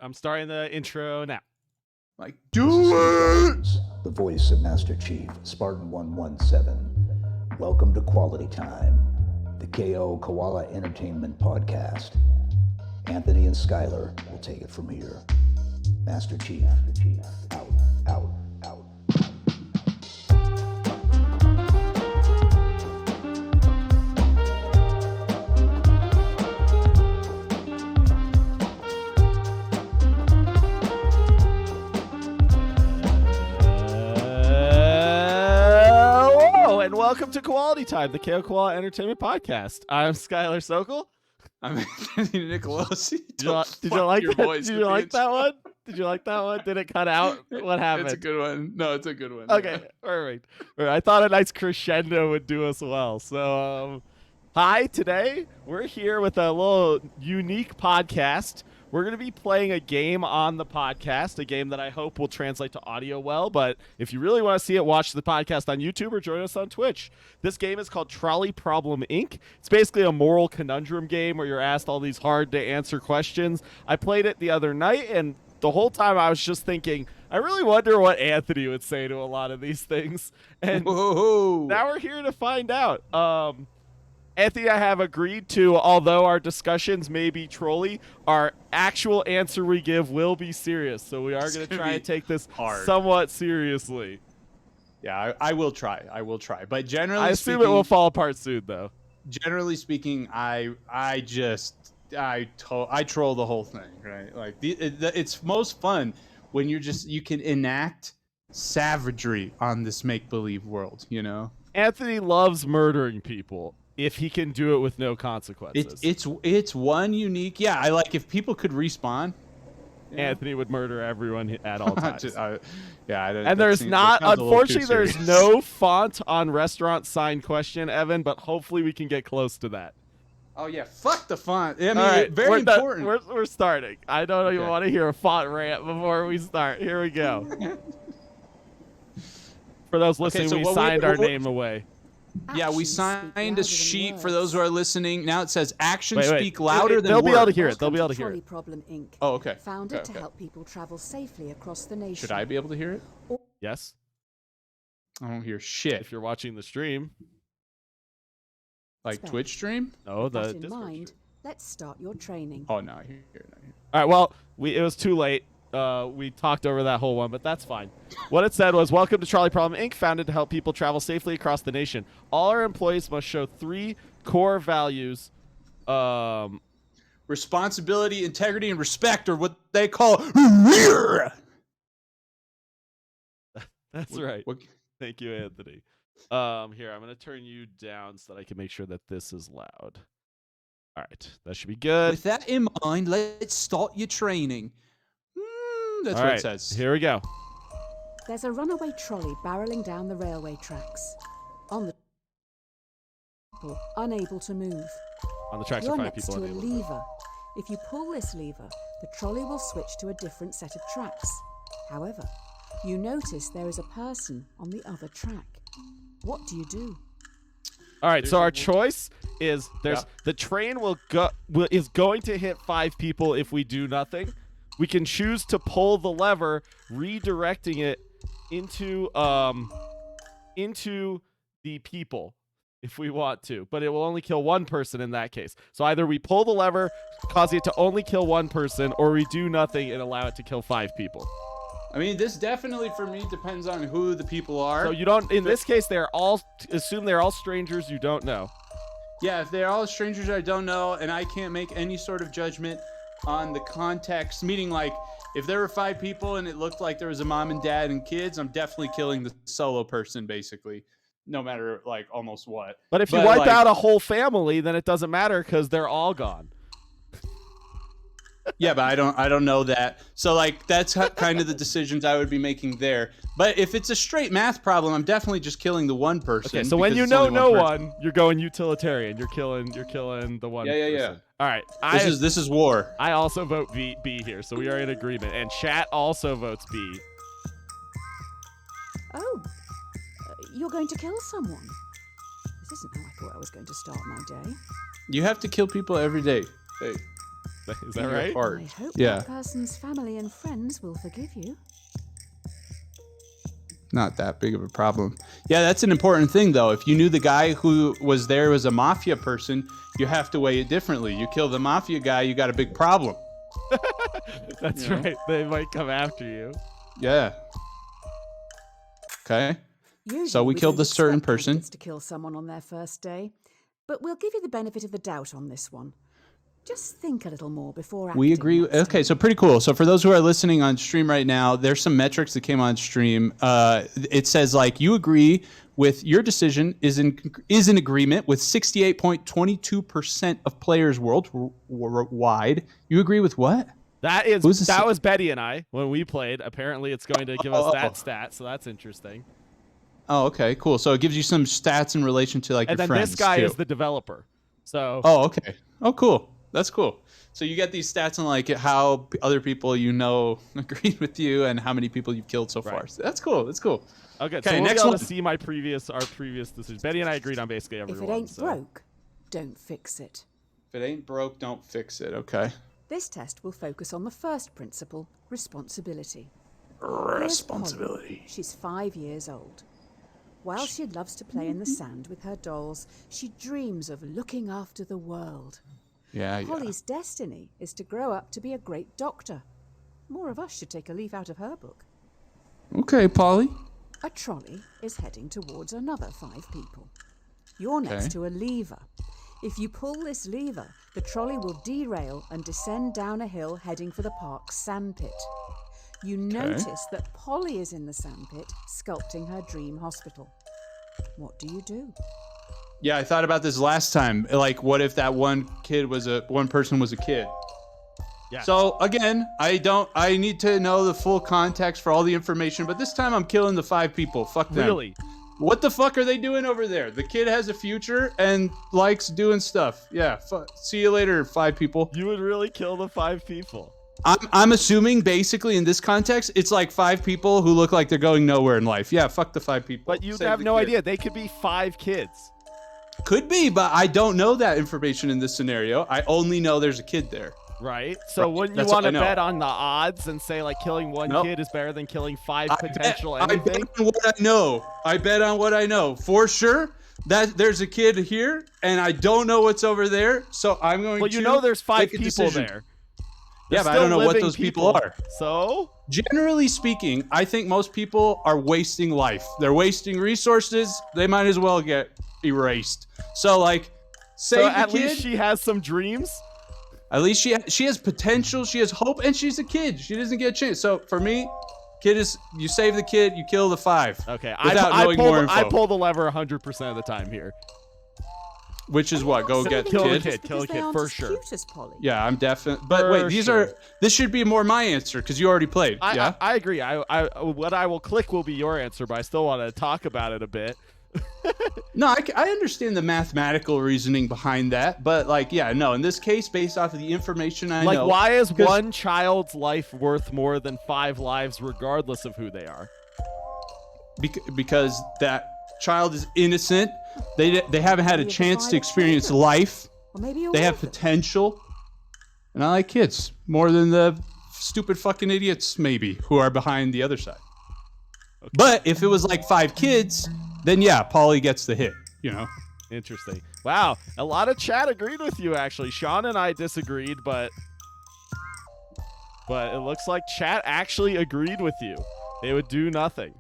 I'm starting the intro now. Like, do it! The voice of Master Chief, Spartan 117. Welcome to Quality Time, the KO Koala Entertainment Podcast. Anthony and Skylar will take it from here. Master Chief, out, out, out. And welcome to Quality Time, the KO Koala Entertainment Podcast. I'm Skylar Sokol. I'm Anthony Nicolosi. Did you like that? Did you like that one? Did you like that one? Did it cut out? What happened? It's a good one. No, it's a good one. Okay, perfect. All right. I thought a nice crescendo would do us well. So, hi, today we're here with a little unique podcast. We're going to be playing a game on the podcast, a game that I hope will translate to audio well. But if you really want to see it, watch the podcast on YouTube or join us on Twitch. This game is called Trolley Problem Inc. It's basically a moral conundrum game where you're asked all these hard-to-answer questions. I played it the other night, and the whole time I was just thinking, I really wonder what Anthony would say to a lot of these things. And now we're here to find out. Anthony and I have agreed to, although our discussions may be trolly, our actual answer we give will be serious. So we are going to try and take this somewhat seriously. Yeah, I will try. I will try. But generally I assume it will fall apart soon, though. Generally speaking, I troll the whole thing, right? Like it's most fun when you can enact savagery on this make-believe world, you know? Anthony loves murdering people if he can do it with no consequences. It's one unique. Yeah, I like if people could respawn. Anthony would murder everyone at all times. And there's not, unfortunately, there's no font on restaurant sign question, Evan, but hopefully we can get close to that. Oh, yeah, fuck the font. I mean, right, very important. We're starting. I don't even want to hear a font rant before we start. Here we go. For those listening, we signed our name away. Yeah, we signed a sheet for those who are listening. Now it says actions speak louder than they'll words. Be able to hear it. They'll be able to hear it. Trolley Problem Inc. Oh, okay. Founded to help people travel safely across the nation. Should I be able to hear it? Yes. I don't hear shit. If you're watching the stream. Like Twitch stream? No, the Discord stream. Let's start your training. Oh, no, I hear it. All right, well, it was too late. We talked over that whole one, but that's fine. What it said was, welcome to Trolley Problem Inc., founded to help people travel safely across the nation. All our employees must show 3 core values. Responsibility, integrity, and respect are what they call... That's right. Thank you, Anthony. Here, I'm going to turn you down so that I can make sure that this is loud. All right, that should be good. With that in mind, let's start your training. That's what it says. Here we go. There's a runaway trolley barreling down the railway tracks. On the people unable to move. On the tracks You're are 5 next people to a unable to move. lever. If you pull this lever, the trolley will switch to a different set of tracks. However, you notice there is a person on the other track. What do you do? All right, so our choice is the train is going to hit 5 people if we do nothing. We can choose to pull the lever, redirecting it into the people if we want to, but it will only kill 1 person in that case. So either we pull the lever, causing it to only kill 1 person, or we do nothing and allow it to kill 5 people. I mean, this definitely for me depends on who the people are. So you don't, in this case, they're all strangers you don't know. Yeah, if they're all strangers I don't know, and I can't make any sort of judgment on the context, meaning like if there were 5 people and it looked like there was a mom and dad and kids, I'm definitely killing the solo person basically, no matter like almost what. But if you wipe out a whole family, then it doesn't matter because they're all gone. Yeah, but I don't know that. So like that's kind of the decisions I would be making there. But if it's a straight math problem, I'm definitely just killing the 1 person. Okay, so when you know no one, you're going utilitarian. You're killing the 1 person. Yeah. All right. This is war. I also vote B here, so we are in agreement. And chat also votes B. Oh, you're going to kill someone. This isn't how I thought I was going to start my day. You have to kill people every day. Hey. Is that right? Heart. I hope Yeah. that person's family and friends will forgive you. Not that big of a problem. Yeah, that's an important thing, though. If you knew the guy who was there was a mafia person, you have to weigh it differently. You kill the mafia guy, you got a big problem. That's right. They might come after you. Yeah. Okay. Usually So we killed don't a certain expect person. candidates to kill someone on their first day, but we'll give you the benefit of the doubt on this one. Just think a little more before acting. We agree. next Okay, time. so pretty cool. So for those who are listening on stream right now, there's some metrics that came on stream. It says like you agree with your decision is in agreement with 68.22% of players worldwide. You agree with what? That was Betty and I when we played. Apparently, it's going to give us that stat, so that's interesting. Oh, okay, cool. So it gives you some stats in relation to like And your then friends this guy too. is the developer. So. Oh, okay. Oh, cool. That's cool. So you get these stats on like how other people you know agreed with you and how many people you've killed so far. So that's cool. That's cool. Okay, Okay, so we'll next be able one. to see our previous decisions. Betty and I agreed on basically every If it one. ain't so. broke, don't fix it. If it ain't broke, don't fix it. Okay. This test will focus on the first principle, responsibility. Here's Polly. She's 5 years old. While she loves to play in the sand with her dolls, she dreams of looking after the world. Yeah. Polly's destiny is to grow up to be a great doctor. More of us should take a leaf out of her book. Okay, Polly. A trolley is heading towards another 5 people. You're next Okay. to a lever. If you pull this lever, the trolley will derail and descend down a hill heading for the park's sandpit. You notice that Polly is in the sandpit, sculpting her dream hospital. What do you do? Yeah, I thought about this last time. Like, what if that one person was a kid? Yeah. So again, I need to know the full context for all the information, but this time I'm killing the 5 people. Fuck them. Really? What the fuck are they doing over there? The kid has a future and likes doing stuff. Yeah. See you later, 5 people. You would really kill the 5 people. I'm assuming basically in this context, it's like 5 people who look like they're going nowhere in life. Yeah, fuck the 5 people. But you Save have the no kid. idea. They could be 5 kids. Could be, but I don't know that information in this scenario. I only know there's a kid there. Right? So Right, wouldn't you that's what want to I know. bet on the odds and say like killing one Nope. kid is better than killing 5 I potential bet anything? on what I know. I bet on what I know. For sure that there's a kid here and I don't know what's over there. So I'm going Well, to you know there's 5 make a people decision. there. Yeah, There's but I still don't know what living those people are. So? Generally speaking, I think most people are wasting life. They're wasting resources. They might as well get erased. So like save So the at kid. least she has some dreams? At least she has potential, she has hope, and she's a kid. She doesn't get a chance. So for me, you save the kid, you kill the 5. Okay, Without knowing more info. I pull the lever 100% of the time here. Which is what? Go get the kill the kid? kid. Kill a kid, for sure. Cute as Polly. Yeah, I'm definitely. But For wait, sure. this should be more my answer because you already played. Yeah. I agree. What I will click will be your answer, but I still want to talk about it a bit. No, I understand the mathematical reasoning behind that, but like, yeah, no. In this case, based off of the information I Like, know, why is 'cause- one child's life worth more than 5 lives, regardless of who they are? because that child is innocent. They haven't had a Maybe chance to provide experience children. life. Or maybe you're They have worth it. potential, and I like kids more than the stupid fucking idiots maybe who are behind the other side. Okay. But if it was like 5 kids, then yeah, Paulie gets the hit. You know. Interesting. Wow, a lot of chat agreed with you, actually. Sean and I disagreed, but it looks like chat actually agreed with you. They would do nothing.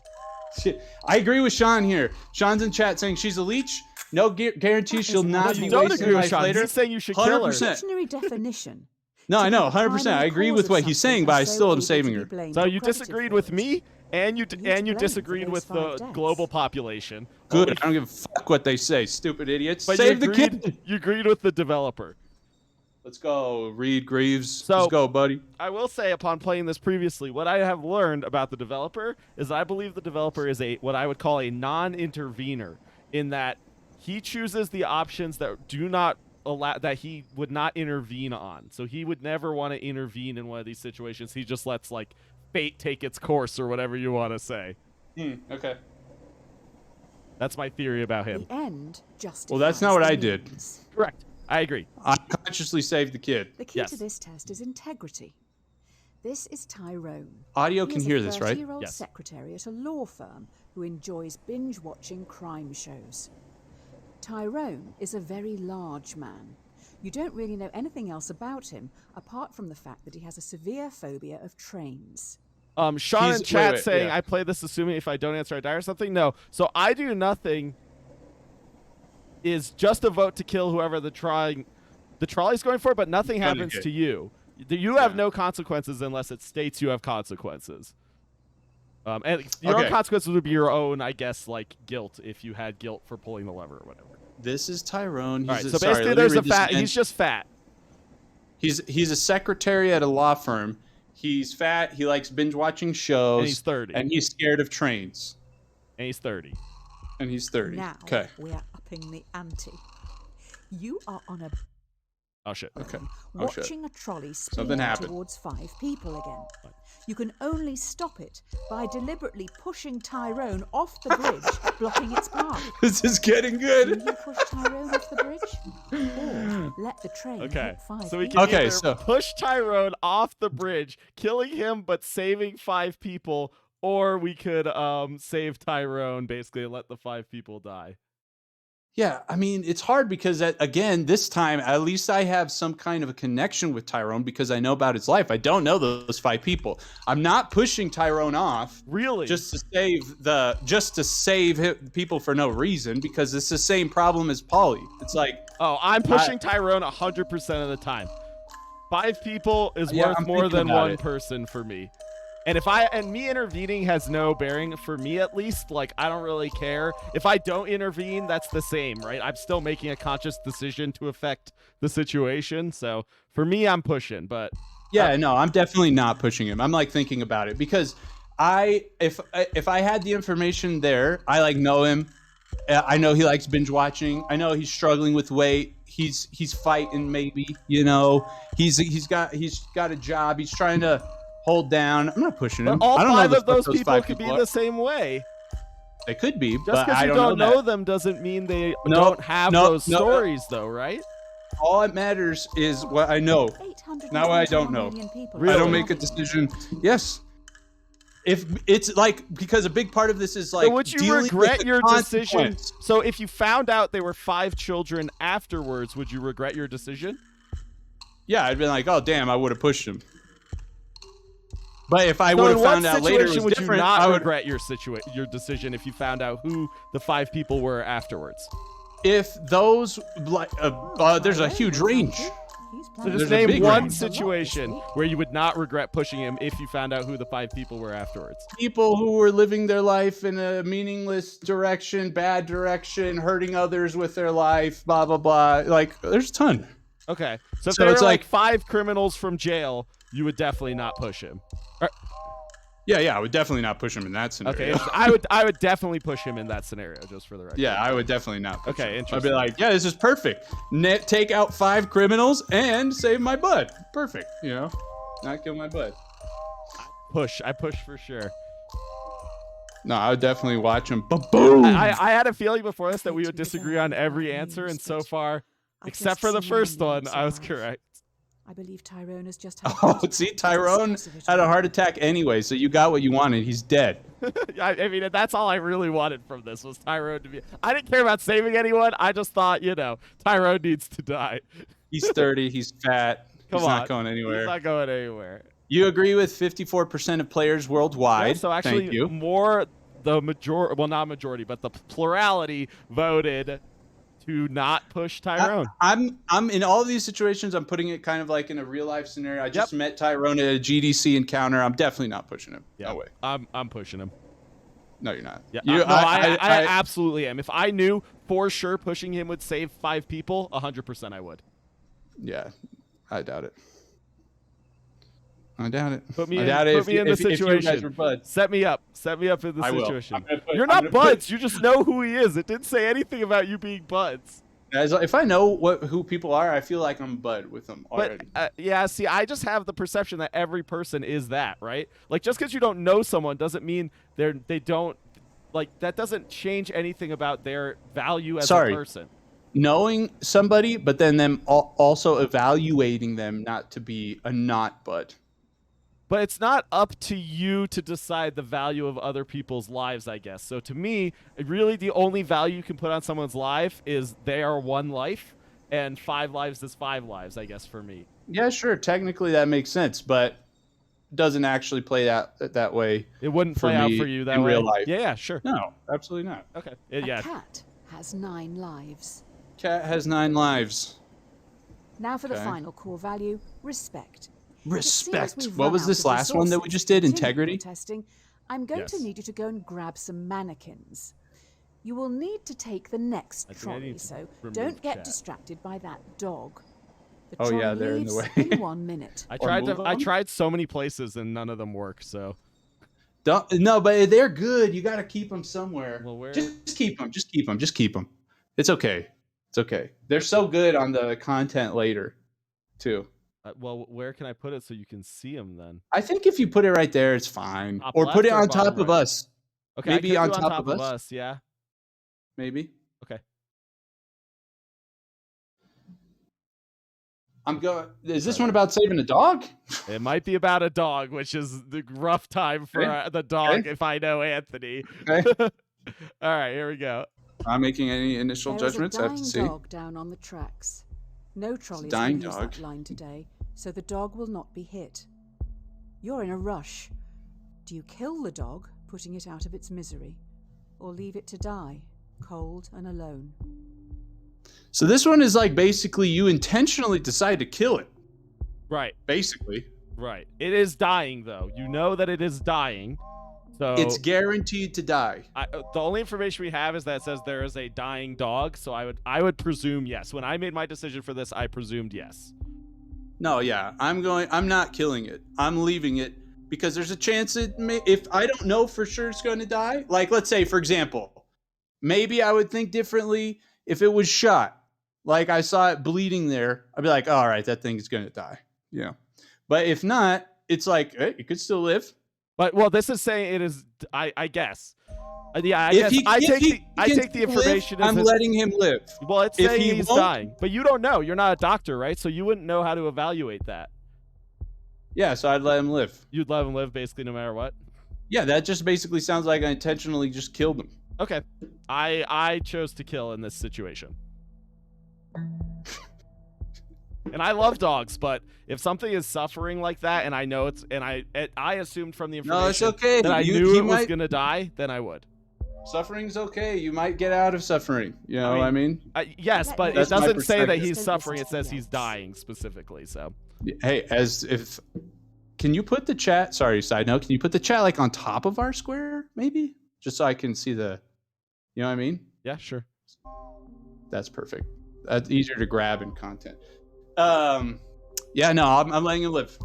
Shit. I agree with Sean here. Sean's in chat saying she's a leech. No guarantee she'll No, not You be don't wasting agree with life Sean. later. He's saying you should kill her. 100%. Dictionary definition. No, I know, To be the 100%. I primary agree cause with of what he's something saying, but I and so still am able to saving be her. blamed So or you credited disagreed for with it. me, and you need to blame for disagreed those with 5 the deaths. global population. Good. Only- I don't give a fuck what they say, stupid idiots. But Save you the agreed, kid. You agreed with the developer. Let's go, Reed Greaves. So- Let's go, buddy. I will say, upon playing this previously, what I have learned about the developer is I believe the developer is what I would call a non-intervener, in that he chooses the options that do not allow, that he would not intervene on. So he would never want to intervene in one of these situations. He just lets like fate take its course, or whatever you want to say. Okay. That's my theory about him. The end justifies Well, that's not what the I did. means. Correct. I agree. I consciously save the kid. The key Yes. to this test is integrity. This is Tyrone. Audio He can is hear a this, right? 30-year-old Yes. secretary at a law firm who enjoys binge-watching crime shows. Tyrone is a very large man. You don't really know anything else about him apart from the fact that he has a severe phobia of trains. Sean He's- in chat wait, saying yeah. I play this assuming if I don't answer I die or something. No. So I do nothing is just a vote to kill whoever the trolley's going for, but nothing happens Okay. to you. You have Yeah. no consequences unless it states you have consequences. And your own Okay. consequences would be your own, I guess, like guilt if you had guilt for pulling the lever or whatever. This is Tyrone. He's All right, a, so sorry, basically let me there's a read this fat. again. He's just fat. He's a secretary at a law firm. He's fat. He likes binge watching shows. And he's 30. And he's scared of trains. And he's 30. And he's 30. Now Okay. we are upping the ante. You are on a Oh shit. Okay. Oh, shit. watching a trolley Something speed happened. towards 5 people again. You can only stop it by deliberately pushing Tyrone off the bridge, blocking its path. This is getting Will good. you push Tyrone off the bridge? Or let the train Okay. hit 5 So we people? can Okay, either so- push Tyrone off the bridge, killing him but saving 5 people, or we could save Tyrone basically and let the 5 people die. Yeah, I mean, it's hard because, again, this time, at least I have some kind of a connection with Tyrone because I know about his life. I don't know those 5 people. I'm not pushing Tyrone off Really? just to save people for no reason because it's the same problem as Polly. It's like, Oh, I'm pushing Tyrone 100% of the time. 5 people is Yeah, worth I'm more thinking than about one it. person for me. And me intervening has no bearing for me at least. Like I don't really care. If I don't intervene, that's the same, right? I'm still making a conscious decision to affect the situation. So for me, I'm pushing, but yeah, no, I'm definitely not pushing him. I'm like thinking about it because if I had the information there, I like know him. I know he likes binge watching. I know he's struggling with weight. He's fighting maybe, you know. He's got a job. He's trying to hold down. I'm not pushing him. but all I don't know 5 the of those fuck people 5 could be are. the same way. They could be, Just but because I you don't know that. them doesn't mean they No, don't have no, those no, no. stories, though, right? All that matters is what I know. 821 Now I don't know. million people Really? I are don't make a alive. decision. Yes. If it's like because a big part of this is like So would you dealing with regret the your decision? consequence. So if you found out they were 5 children afterwards, would you regret your decision? Yeah, I'd been like, oh damn, I would have pushed him. But if I So would in have what found out later it situation was would you different, not I would. regret your decision if you found out who the 5 people were afterwards? If those like there's a huge range. He's So planning just There's a name big one range. situation where you would not regret pushing him if you found out who the 5 people were afterwards. People who were living their life in a meaningless direction, bad direction, hurting others with their life, blah blah blah. Like there's a ton. Okay, so if So there it's were like like- 5 criminals from jail, you would definitely not push him. Yeah, I would definitely not push him in that scenario. Okay, I would definitely push him in that scenario, just for the record. Yeah, I would definitely not. Push Okay, him. I'd interesting. be like, yeah, this is perfect. Take out 5 criminals and save my bud. Perfect. You know, not kill my bud. I push for sure. No, I would definitely watch him. Boom. I had a feeling before this that we would disagree on every answer, and so far, I've except just for the seen first him one, I was survive. correct. I believe Tyrone has just had a Oh, heart see, attack. Tyrone It's excessive had a adrenaline. heart attack anyway, so you got what you wanted. He's dead. I mean, that's all I really wanted from this was Tyrone to be. I didn't care about saving anyone. I just thought, Tyrone needs to die. He's 30. He's fat. Come he's on, not going anywhere. He's not going anywhere. You agree with 54% of players worldwide. Yeah, so actually, Thank you. the majority, well, not majority, but the plurality voted to not push Tyrone. I'm in all of these situations. I'm putting it kind of like in a real life scenario. I just met Tyrone at a GDC encounter. I'm definitely not pushing him. Yeah, No way. I'm pushing him. No, you're not. Yeah, You, no, I absolutely am. If I knew for sure pushing him would save 5 people, 100% I would. Yeah, I doubt it. I doubt it. Put me I in, doubt it put me in the if you guys situation. were buds. Set me up in the I will. situation. I'm gonna put- You're I'm not gonna put- buds. You just know who he is. It didn't say anything about you being buds. Guys, if I know who people are, I feel like I'm a bud with them already. But yeah, see, I just have the perception that every person is that, right? Like just because you don't know someone doesn't mean they don't like that doesn't change anything about their value as Sorry. a person. knowing somebody, but then them also evaluating them not to be a not bud. But it's not up to you to decide the value of other people's lives, I guess. So to me, really the only value you can put on someone's life is they are one life, and 5 lives is 5 lives, I guess, for me. Yeah, sure. Technically, that makes sense, but doesn't actually play out that way. It wouldn't play out for you that in way? real life. Yeah, sure. No, absolutely not. Okay. A Yeah. cat has 9 lives. Cat has 9 lives. Now for the Okay. final core value, respect. Respect. We've What run was out this of last one that we resources just to did? continue Integrity? Testing. I'm going to Yes. need you to go and grab some mannequins. You will need to take the next I think I trolley, need to so remove don't get chat. distracted by that dog. The Oh, trolley yeah, they're in the leaves way. in 1 minute. I move tried them? so many places and none of them work, so No, but they're good. You got to keep them somewhere. Well, where- Just keep them. Just keep them. Just keep them. It's okay. It's okay. They're so good on the content later, too. well, where can I put it so you can see them then? I think if you put it right there, it's fine. Top Or put left it or on bottom top of right? us. Okay, Maybe I on could do top on of top of us? us, yeah. Maybe. Okay. I'm going. Is this one about saving a dog? It might be about a dog, which is the rough time for Okay. the dog, Okay. if I know Anthony. Okay. All right, here we go. Not making any initial There is a judgments. I have dying to see. dog down on the tracks. No trolleys dying will use dog. that line today, so the dog will not be hit. You're in a rush. Do you kill the dog, putting it out of its misery, or leave it to die, cold and alone? So this one is like basically you intentionally decide to kill it. Right, Basically, right. It is dying, though. You know that it is dying. So it's guaranteed to die. the only information we have is that it says there is a dying dog. So I would presume yes. When I made my decision for this, I presumed yes. No, yeah, I'm not killing it. I'm leaving it because there's a chance if I don't know for sure it's going to die. Like, let's say, for example, maybe I would think differently if it was shot. Like I saw it bleeding there, I'd be like, all right, that thing is going to die. Yeah. But if not, it's like, hey, it could still live. But well, this is saying it is. I guess. Yeah, I If guess he- I if take he the I can take the live, information. I'm as letting him live. Well, it's if saying he he's won't- dying, but you don't know. You're not a doctor, right? So you wouldn't know how to evaluate that. Yeah, so I'd let him live. You'd let him live basically no matter what. Yeah, that just basically sounds like I intentionally just killed him. Okay, I chose to kill in this situation. And I love dogs, but if something is suffering like that, and I know I assumed from the information No, it's okay. that I He knew it was might- gonna die, then I would. Suffering's okay. You might get out of suffering. You know what I mean? Yes, but it That's my doesn't say that perspective. he's suffering. It says he's dying specifically. So Hey, can you put the chat? Sorry, side note. Can you put the chat like on top of our square, maybe, just so I can see the, you know what I mean? yeah, sure. That's perfect. That's easier to grab in content. Yeah, no, I'm letting him live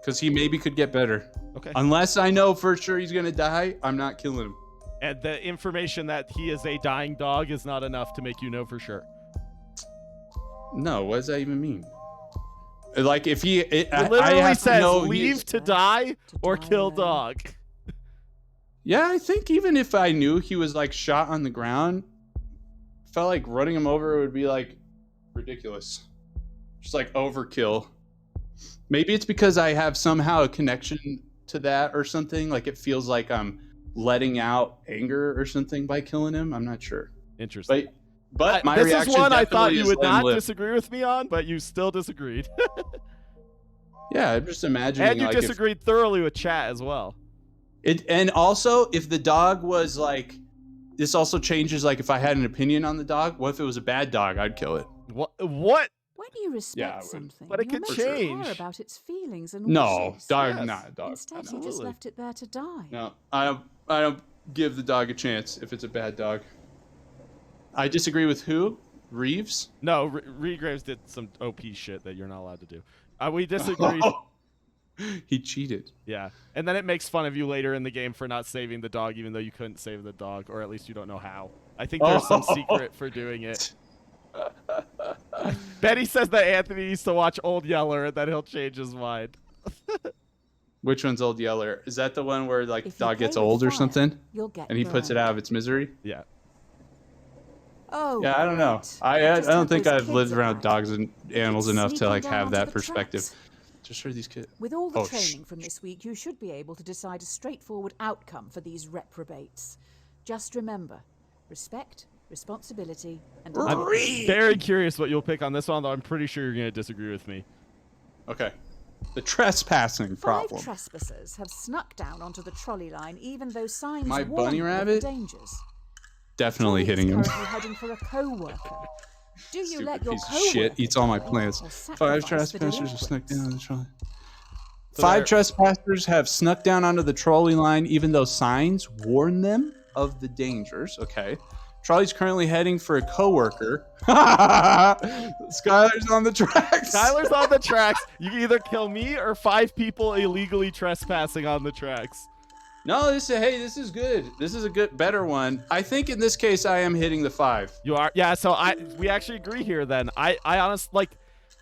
because he maybe could get better. Okay. Unless I know for sure he's gonna die, I'm not killing him. And the information that he is a dying dog is not enough to make you know for sure. No, what does that even mean? Like if he, It I literally have to says know leave he's- to die or die kill alone. dog. Yeah, I think even if I knew he was like shot on the ground, felt like running him over would be like ridiculous, just like overkill. Maybe it's because I have somehow a connection to that or something. Like it feels like I'm letting out anger or something by killing him. I'm not sure. Interesting. But my this reaction is one I thought definitely you is would let him not live. disagree with me on, but you still disagreed. Yeah, I'm just imagining. And you like, if- disagreed thoroughly with chat as well. And also, if the dog was like, this also changes. Like, if I had an opinion on the dog, what if it was a bad dog? I'd kill it. What? When you respect I would. something, But it you're could meant to care change. about its feelings and No, wishes. dog, Yes. not a dog. Instead, you just Absolutely. left it there to die. No, I don't give the dog a chance if it's a bad dog. I disagree with who? Reeves? No, Regraves did some OP shit that you're not allowed to do. We disagreed. He cheated. Yeah. And then it makes fun of you later in the game for not saving the dog, even though you couldn't save the dog, or at least you don't know how. I think there's some secret for doing it. Betty says that Anthony needs to watch Old Yeller and that he'll change his mind. Which one's Old Yeller? Is that the one where like If the you dog gets play with old or fire, something? You'll get And he puts it burned. out of its misery? Yeah. Oh, Yeah, I don't know. great. I Just don't had think those I've lived kids around arrive. dogs and animals enough to Sneaking like down have onto that the perspective. tracks. Just heard these kids. With all the Oh, training from this week, you should be able to decide a straightforward outcome for these reprobates. Just remember, respect, responsibility, and I'm integrity. very curious what you'll pick on this one, though I'm pretty sure you're going to disagree with me. Okay. The trespassing 5 problem. trespassers have snuck down onto the trolley line, even though signs My warn bunny them of rabbit? the dangers. Definitely Trolley is hitting him. currently heading for a co-worker. Do you Stupid let your piece of co-worker shit. Eats all my die plants. or 5 sacrifice the trespassers have snuck down on the delinquents? trolley. So 5 they're- trespassers have snuck down onto the trolley line, even though signs warn them of the dangers. Okay. Trolley's currently heading for a coworker. Skylar's on the tracks. Tyler's on the tracks. You can either kill me or 5 people illegally trespassing on the tracks. No, this is good. This is a good, better one. I think in this case, I am hitting the 5. You are, yeah. So we actually agree here. Then I honestly like,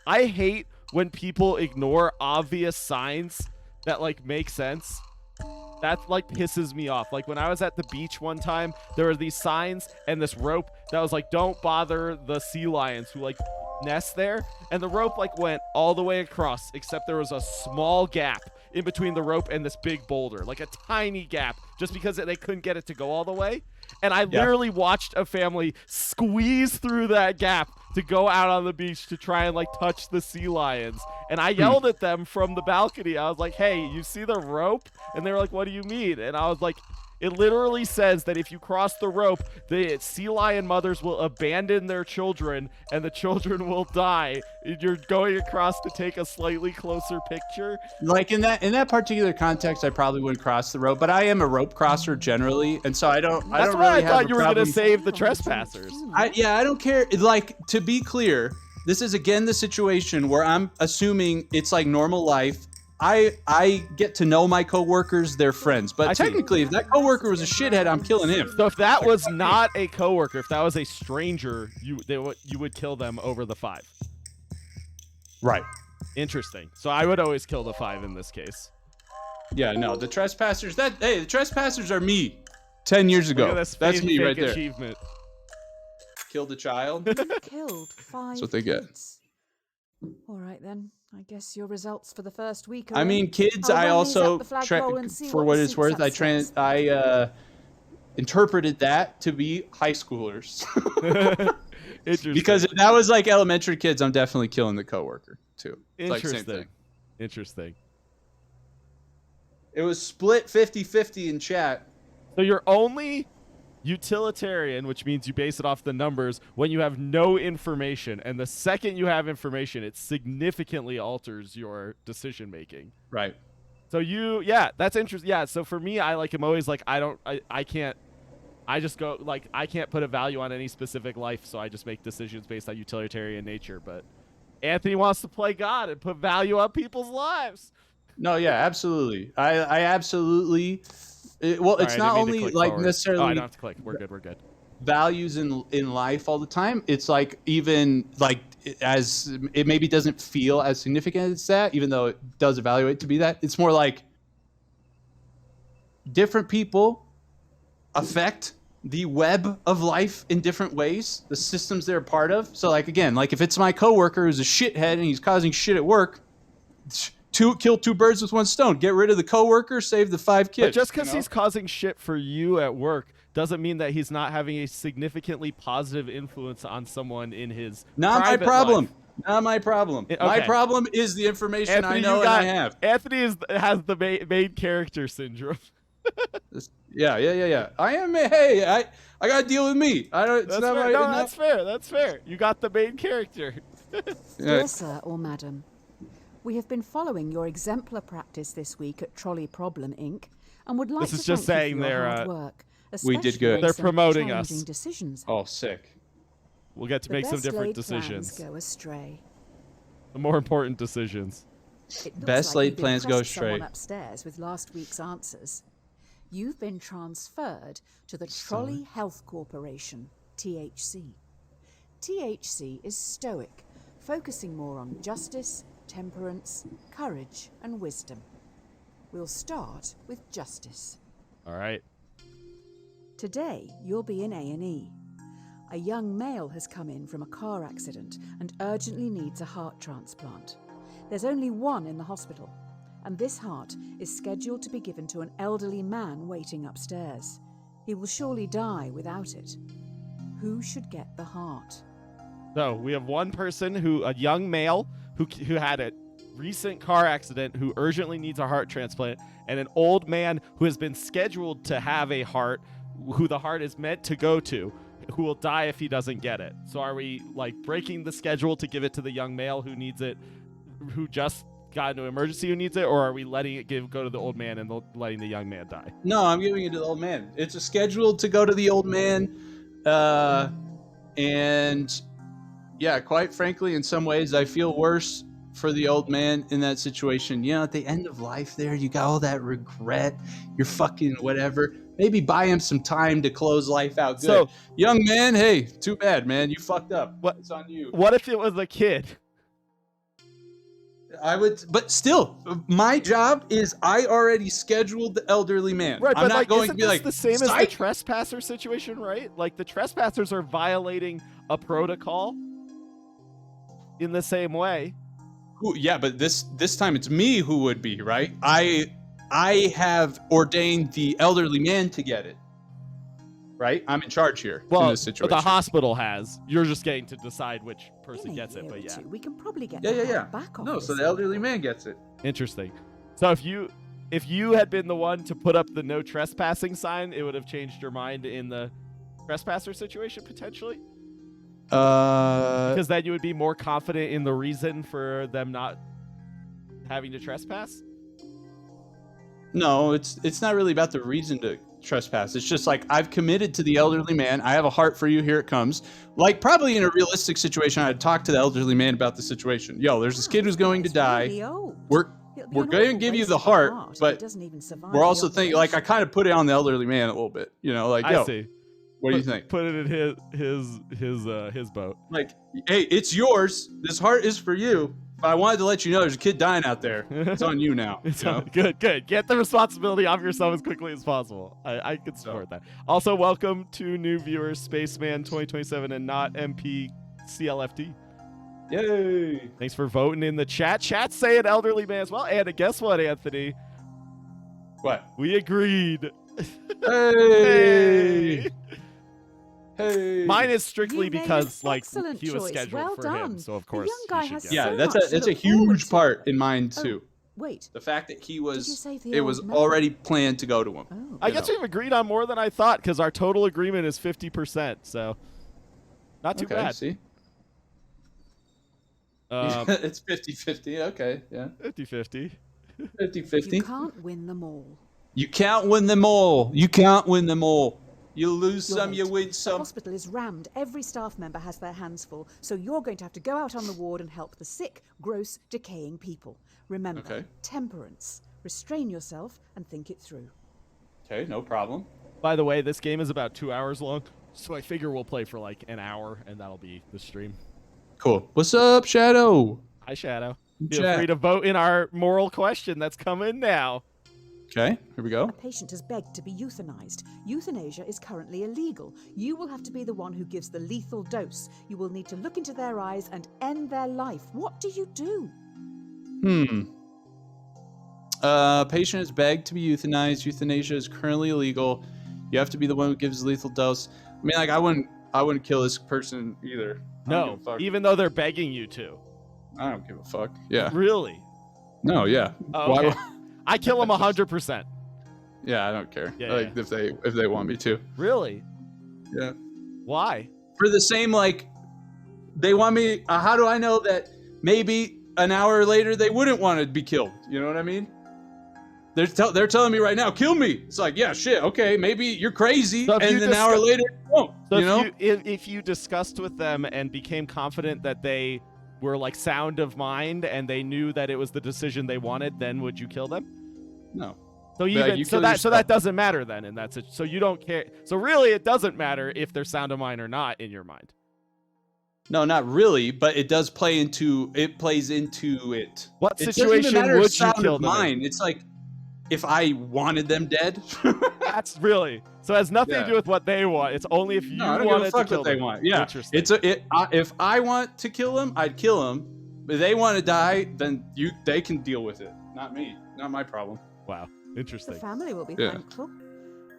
I hate when people ignore obvious signs that like make sense. That like pisses me off. Like when I was at the beach one time, there were these signs and this rope that was like, "Don't bother the sea lions who like nest there," and the rope like went all the way across, except there was a small gap in between the rope and this big boulder, like a tiny gap, just because they couldn't get it to go all the way. And I literally watched a family squeeze through that gap to go out on the beach to try and like touch the sea lions. And I yelled at them from the balcony. I was like, "Hey, you see the rope?" And they were like, "What do you mean?" And I was like, it literally says that if you cross the rope, the sea lion mothers will abandon their children and the children will die. You're going across to take a slightly closer picture. Like in that particular context, I probably wouldn't cross the rope, but I am a rope crosser generally, and so I don't That's really why I have thought a you were going to problem. save the trespassers. I don't care. Like, to be clear, this is again the situation where I'm assuming it's like normal life. I get to know my coworkers, they're friends. But I see. technically, if that coworker was a shithead, I'm killing him. So if that was not a coworker, if that was a stranger, you would kill them over the 5. Right. Interesting. So I would always kill the 5 in this case. Yeah, no, the trespassers, the trespassers are me 10 years ago. Look at this That's fake me right there. achievement. Killed a child. You killed 5 That's what they get. kids. All right then. I guess your results for the first week. I mean, kids, I'll I run these also, up the flagpole and see for what what the it's worth, CSAT says. I interpreted that to be high schoolers. Interesting. Because if that was like elementary kids, I'm definitely killing the coworker too. It's like same thing. Interesting. It was split 50-50 in chat. So you're only utilitarian, which means you base it off the numbers when you have no information. And the second you have information, it significantly alters your decision making. Right. So yeah, that's interesting. Yeah. So for me, I like am always like, I can't. I just go like I can't put a value on any specific life, so I just make decisions based on utilitarian nature. But Anthony wants to play God and put value on people's lives. No, yeah, absolutely. I absolutely. Well, it's Sorry, I not didn't mean to only click like forward. necessarily Oh, I don't have to click. We're good. values in life all the time. It's like even like as it maybe doesn't feel as significant as that, even though it does evaluate to be that. It's more like different people affect the web of life in different ways, the systems they're a part of. So like again, like if it's my coworker who's a shithead and he's causing shit at work, kill 2 birds with 1 stone. Get rid of the coworker, save the 5 kids. But just because he's causing shit for you at work doesn't mean that he's not having a significantly positive influence on someone in his not my private problem. life. Not my problem. Okay. My problem is the information Anthony, I know and I have. Anthony has the main character syndrome. Yeah. I am. Hey, I got to deal with me. I don't. It's That's not fair. my, No, not- that's fair. That's fair. You got the main character. Yeah. Dear sir or madam, we have been following your exemplar practice this week at Trolley Problem Inc. and would like This to is just thank you saying for your they're, hard work. We did especially good. on They're some promoting us. challenging decisions. Oh, sick. We'll get to The make some best different laid decisions. plans go astray. The more important decisions. It looks Best like laid you've plans go impressed someone astray. upstairs with last week's answers. You've been transferred to the Trolley Health Corporation, THC. THC is stoic, focusing more on justice, temperance, courage, and wisdom. We'll start with justice. All right. Today, you'll be in A&E. A young male has come in from a car accident and urgently needs a heart transplant. There's only one in the hospital, and this heart is scheduled to be given to an elderly man waiting upstairs. He will surely die without it. Who should get the heart? So we have one person a young male who had a recent car accident who urgently needs a heart transplant, and an old man who has been scheduled to have a heart, who the heart is meant to go to, who will die if he doesn't get it. So are we like breaking the schedule to give it to the young male who needs it, who just got into an emergency who needs it, or are we letting it go to the old man and letting the young man die? No, I'm giving it to the old man. It's a scheduled to go to the old man, and yeah, quite frankly, in some ways, I feel worse for the old man in that situation. You know, at the end of life there, you got all that regret. You're fucking whatever. Maybe buy him some time to close life out good. So, young man, hey, too bad, man. You fucked up. What, it's on you. What if it was a kid? I would, but still, my job is I already scheduled the elderly man. Right, I'm but not like, going isn't to be this like the same as the "Psych!" trespasser situation, right? Like the trespassers are violating a protocol in the same way. Yeah, but this time it's me who would be, right? I have ordained the elderly man to get it. Right? I'm in charge here in Well, this situation. but the hospital has. You're just getting to decide which person In a gets it, year but or yeah. two, we can probably get Yeah, the yeah, heart yeah. back off No, this so the thing. elderly man gets it. Interesting. So if you had been the one to put up the no trespassing sign, it would have changed your mind in the trespasser situation potentially? Because then you would be more confident in the reason for them not having to trespass? No, it's not really about the reason to trespass. It's just like I've committed to the elderly man. I have a heart for you. Here it comes. Like probably in a realistic situation, I'd talk to the elderly man about the situation. Yo, there's this kid who's going to It's die. really old. We're It'll be we're an going to awful give you waste the of a heart, if it but doesn't even survive we're the also thinking like I operation. kind of put it on the elderly man a little bit. You know, like yo, I see. what do you think? Put it in his boat. Like, hey, it's yours. This heart is for you. But I wanted to let you know there's a kid dying out there. It's on you now. It's you know? good. Get the responsibility off yourself as quickly as possible. I can support that. Also, welcome to new viewers, Spaceman 2027 and not MP CLFD. Yay! Thanks for voting in the chat. Chat's saying elderly man as well. And guess what, Anthony? What? We agreed. Hey! Hey! Mine is strictly You made because an like excellent he was choice. scheduled Well for done. him, so of The course young guy he should has get Yeah, it. so that's much a to that's a look forward huge to. part in mine Oh, too. wait. The fact that he you was say the it old was man? already planned to go to him. Oh. I you guess know. we've agreed on more than I thought because our total agreement is 50%, so not too Okay, bad. see? Um, It's 50-50. Okay, yeah. 50-50. 50-50. You can't win them all. You can't win them all. You can't win them all. You lose You're some, right. you win The some. hospital is rammed. Every staff member has their hands full, so you're going to have to go out on the ward and help the sick, gross, decaying people. Remember, Okay. temperance. Restrain yourself and think it through. Okay, no problem. By the way, this game is about 2 hours long, so I figure we'll play for like an hour, and that'll be the stream. Cool. What's up, Shadow? Hi, Shadow. Feel Chat. free to vote in our moral question that's coming now. Okay, here we go. A patient has begged to be euthanized. Euthanasia is currently illegal. You will have to be the one who gives the lethal dose. You will need to look into their eyes and end their life. What do you do? Patient has begged to be euthanized. Euthanasia is currently illegal. You have to be the one who gives the lethal dose. I mean, like, I wouldn't kill this person either. I don't No, give a fuck. even though they're begging you to. I don't give a fuck. Yeah. Really? No, yeah. Oh, Why okay. would- I kill them 100%. Yeah, I don't care. Yeah, like if they want me to. Really? Yeah. Why? For the same like they want me how do I know that maybe an hour later they wouldn't want to be killed? You know what I mean? They're telling me right now, kill me. It's like, yeah, shit, okay, maybe you're crazy, So if and you an hour later, you won't. So You know? if you discussed with them and became confident that they were like sound of mind and they knew that it was the decision they wanted, then would you kill them? No. So Yeah, even you so kill that yourself. doesn't matter then, and that's it. So you don't care. So really, it doesn't matter if they're sound of mind or not in your mind. No, not really, but it does play into it. Plays into it. What It doesn't even situation matter if would you sound kill of them in? mine. It's like if I wanted them dead. That's really so. It has nothing Yeah. to do with what they want. It's only if you No, I don't wanted give a fuck to kill what they them. want. Yeah, Interesting. if I want to kill them, I'd kill them. If they want to die, then they can deal with it. Not me. Not my problem. Wow. The Interesting. family will be Yeah. thankful.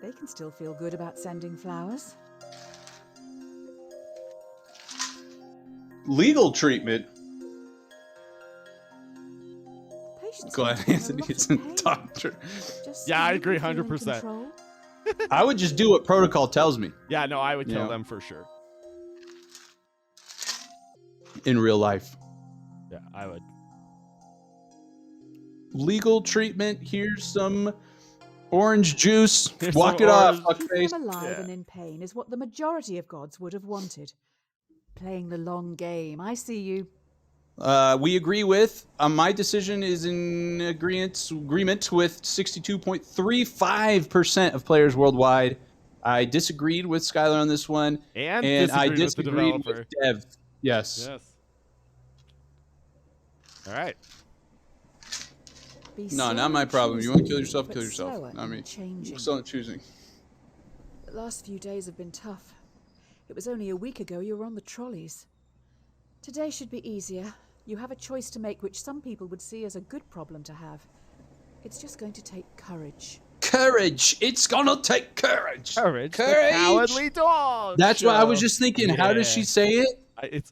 They can still feel good about sending flowers. Legal treatment. Patients Glad are in a Anthony lot of isn't pain. doctor. Just Yeah, so I you agree can feel in 100%. control. I would just do what protocol tells me Yeah, no, I would kill Yeah. them for sure. in real life. Yeah, I would. Legal treatment. Here's some orange juice. Here's Walk some it off, orange- Keeping fuckface. them alive Yeah. and in pain is what the majority of gods would have wanted. Playing the long game. I see you. We agree with. My decision is in agreement with 62.35% of players worldwide. I disagreed with Skylar on this one, And I disagreed with the disagreed with developer. Dev. Yes. Yes. All right. Be No, slow not my in problem. You want to kill choosing, yourself, but kill yourself. slower Not in me. changing. I'm still not choosing. The last few days have been tough. It was only a week ago you were on the trolleys. Today should be easier. You have a choice to make which some people would see as a good problem to have. It's just going to take courage. Courage. It's gonna take courage. Courage. The Courage. Cowardly dog. That's what I was show. just thinking. How does she say it? It's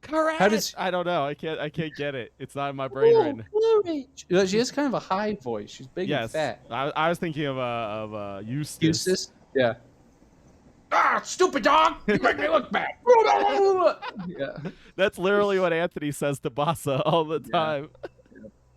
courage. How does- I don't know. I can't get it. It's not in my brain right now. Courage. Yeah, she has kind of a high voice. She's big and Yes. fat. I was thinking of Eustace. Eustace? Yeah. Ah, stupid dog! You make me look bad. Yeah. That's literally what Anthony says to Bassa all the time.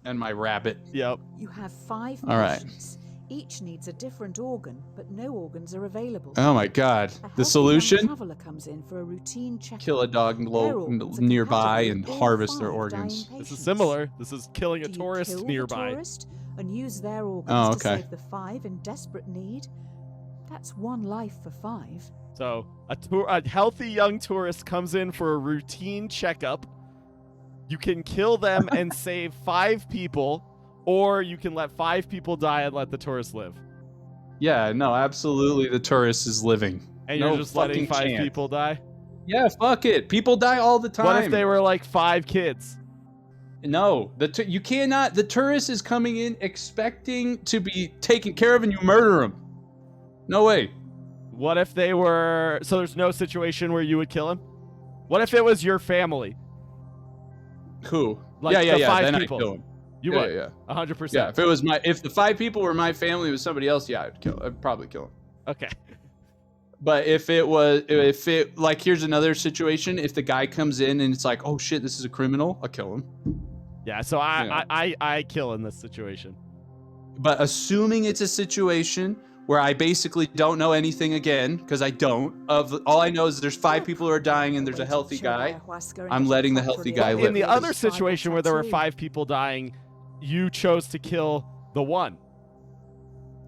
And my rabbit. Yep. You have 5 All right. patients. Each needs a different organ, but no organs are available. Oh my god. A healthy The young solution? traveler comes in for a routine checkup. Kill a dog Their organs are nearby compatible and with all harvest their 5 organs. dying This is patients. similar. This is killing a Do you tourist kill nearby. The tourist and use their organs Oh, to okay. save the 5 in desperate need? That's 1 life for 5. So a healthy young tourist comes in for a routine checkup. You can kill them and save 5 people, or you can let 5 people die and let the tourist live. Yeah, no, absolutely the tourist is living. And No you're just letting fucking 5 chance. people die? Yeah, fuck it. People die all the time. What if they were like 5 kids? No, you cannot. The tourist is coming in expecting to be taken care of, and you murder him. No way. What if they were... So there's no situation where you would kill him? What if it was your family? Who? Like yeah. the 5 Then people. I'd kill him. You yeah, would? Yeah. 100%. Yeah. If the 5 people were my family, it was somebody else. Yeah, I'd probably kill him. Okay. But if it like, here's another situation. If the guy comes in and it's like, oh shit, this is a criminal, I'll kill him. Yeah, so I kill in this situation. But assuming it's a situation where I basically don't know anything again, because I don't, all I know is there's 5 people who are dying and there's a healthy guy, I'm letting the healthy guy live. In the other situation where there were 5 people dying, you chose to kill the 1.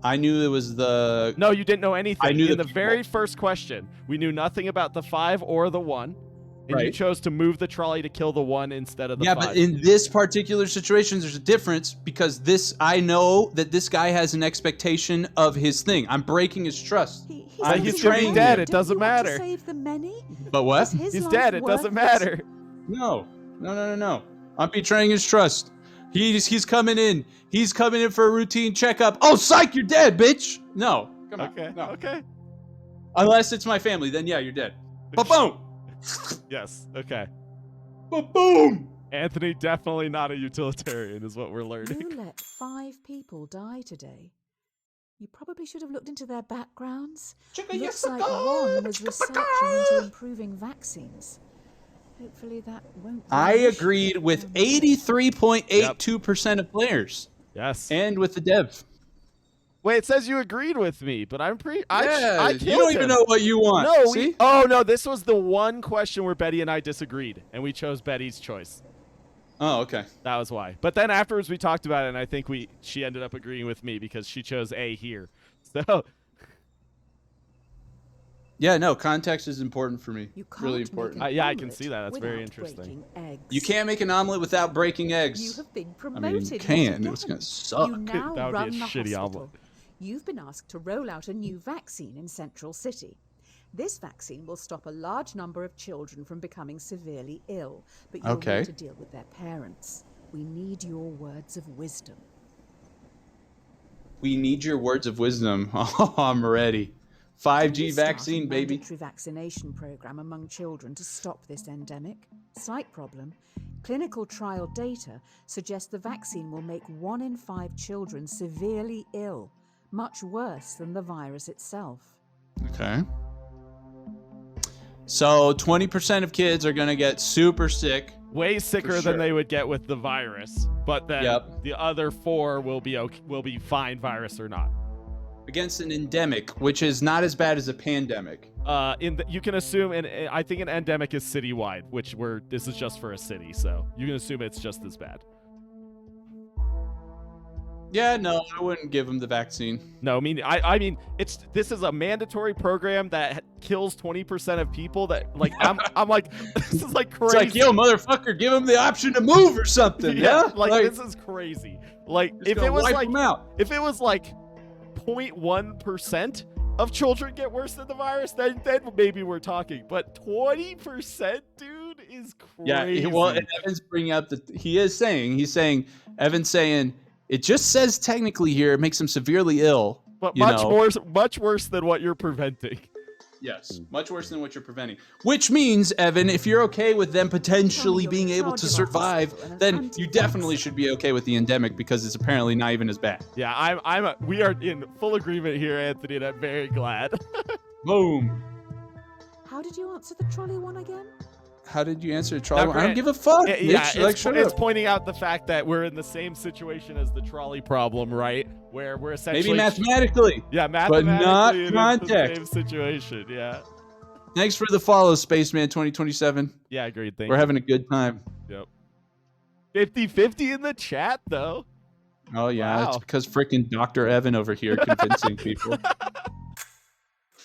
I knew it was the... No, you didn't know anything. I knew in the the very first question, we knew nothing about the 5 or the 1, and you Right. chose to move the trolley to kill the 1 instead of the 5. But in this particular situation, there's a difference because I know that this guy has an expectation of his thing. I'm breaking his trust. But he's gonna be dead, it doesn't matter. Save the many? But what? Is his He's life dead, it doesn't worthless? matter. No. I'm betraying his trust. He's coming in. He's coming in for a routine checkup. Oh, psych, you're dead, bitch. No. Come on. Okay, No. okay. Unless it's my family, then yeah, you're dead. Ba-boom. Yes, okay. Ba-boom. Anthony, definitely not a utilitarian, is what we're learning. You let 5 people die today. You probably should have looked into their backgrounds. Looks like one was researching into improving vaccines. Hopefully that won't... I vanish. agreed with 83.82% of players. Yes. And with the dev. Wait, it says you agreed with me, but I'm pretty... Yeah, I you killed don't even him. know what you want. No, See? Oh, no, this was the one question where Betty and I disagreed, and we chose Betty's choice. Oh, okay. That was why. But then afterwards we talked about it, and I think she ended up agreeing with me because she chose A here. So... Yeah, no, context is important for me. You can't Really make important. an yeah, I can omelette see that. That's very without interesting. breaking eggs. You can't make an omelet without breaking eggs. You have been I promoted. mean, you yet can. again. It's going to suck. You now That would be a run the shitty hospital. omelet. You've been asked to roll out a new vaccine in Central City. This vaccine will stop a large number of children from becoming severely ill, but you'll need to deal with their parents. We need your words of wisdom. We need your words of wisdom. Oh, I'm ready. 5G vaccine, baby. Mandatory vaccination program among children to stop this endemic. Slight problem. Clinical trial data suggests the vaccine will make 1 in 5 children severely ill, much worse than the virus itself. Okay. So 20% of kids are going to get super sick. Way sicker than they would get with the virus, but then the other 4 will be fine, virus or not. Against an endemic, which is not as bad as a pandemic. You can assume, and I think an endemic is citywide, which this is just for a city, so you can assume it's just as bad. Yeah, no, I wouldn't give them the vaccine. No, I mean, this is a mandatory program that kills 20% of people. That I'm like, this is like crazy. It's like, yo, motherfucker, give them the option to move or something. Yeah, like this is crazy. Like if it was like 0.1% of children get worse than the virus, then maybe we're talking. But 20%, dude, is crazy. Yeah, well, and Evan's bringing up that Evan's saying. It just says technically here it makes them severely ill. But much worse than what you're preventing. Yes, much worse than what you're preventing. Which means, Evan, if you're okay with them potentially being able to survive, then you definitely should be okay with the endemic because it's apparently not even as bad. Yeah, we are in full agreement here, Anthony, and I'm very glad. Boom. How did you answer the trolley one again? How did you answer the trolley one? I don't give a fuck. It's pointing out the fact that we're in the same situation as the trolley problem, right? Where we're essentially maybe mathematically. Yeah, mathematically, but not in context. The same situation. Yeah. Thanks for the follow, Spaceman 2027. Yeah, agreed. We're having a good time. Yep. 50-50 in the chat, though. Oh yeah, It's because freaking Dr. Evan over here convincing people.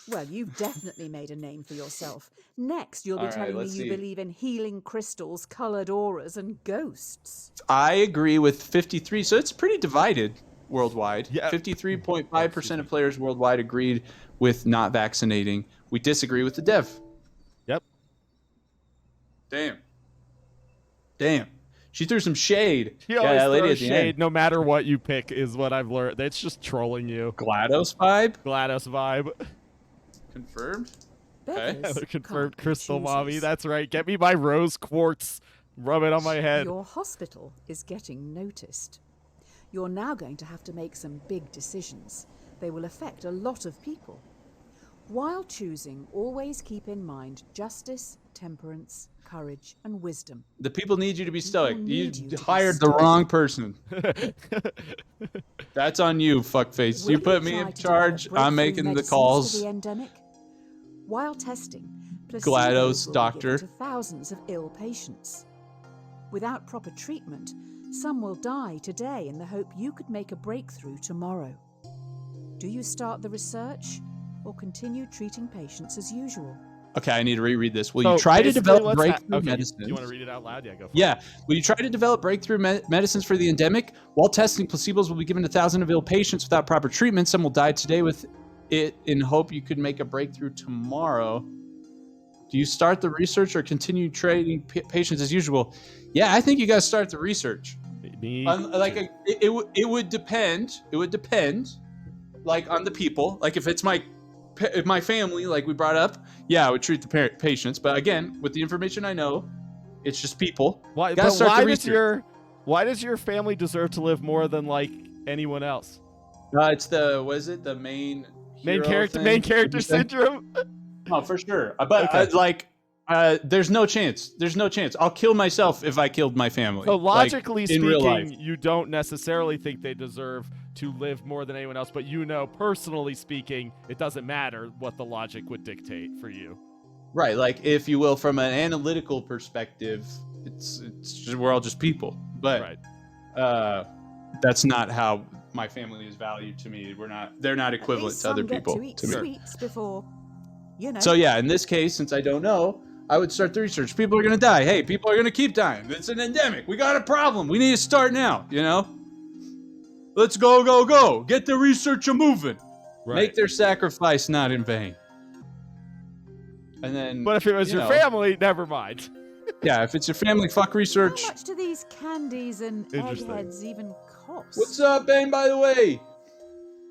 Well, you've definitely made a name for yourself. Next, you'll be telling me you believe in healing crystals, colored auras, and ghosts. I agree with 53, so it's pretty divided worldwide. Yeah. 53.5% of players worldwide agreed with not vaccinating. We disagree with the dev. Yep. Damn. She threw some shade. She always throws shade, no matter what you pick, is what I've learned. It's just trolling you. GLaDOS vibe. Confirmed? Okay. Confirmed Crystal Mommy. That's right. Get me my rose quartz. Rub it on my head. Your hospital is getting noticed. You're now going to have to make some big decisions. They will affect a lot of people. While choosing, always keep in mind justice, temperance, courage, and wisdom. The people need you to be stoic. You hired the wrong person. That's on you, fuckface. You put me in charge. I'm making the calls. While testing, GLaDOS doctor to thousands of ill patients. Without proper treatment, some will die today in the hope you could make a breakthrough tomorrow. Do you start the research or continue treating patients as usual? Okay, I need to reread this. Will you try to develop breakthrough medicines? You want to read it out loud? Yeah, go for it. Yeah. Will you try to develop breakthrough medicines for the endemic? While testing, placebos will be given to thousands of ill patients without proper treatment. Some will die today with it in hope you could make a breakthrough tomorrow. Do you start the research or continue treating patients as usual? Yeah, I think you guys start the research. It would depend. It would depend, like, on the people. Like, if it's my family, like we brought up, yeah, I would treat the patients. But again, with the information I know, it's just people. Why does your family deserve to live more than like anyone else? It's the main character syndrome. Oh, for sure. But there's no chance. I'll kill myself if I killed my family. So logically speaking, you don't necessarily think they deserve to live more than anyone else, but personally speaking, it doesn't matter what the logic would dictate for you. Right, like, if you will, from an analytical perspective, it's just, we're all just people. But that's not how my family is valued to me. They're not equivalent to other people. To eat sweets before, So yeah, in this case, since I don't know, I would start the research. People are going to die. Hey, people are going to keep dying. It's an endemic. We got a problem. We need to start now, let's go. Get the research moving. Right. Make their sacrifice not in vain. And then, But if it was your family, never mind. Yeah, if it's your family, fuck research. How much do these candies and Interesting. eggheads even cost? What's up, Ben, by the way?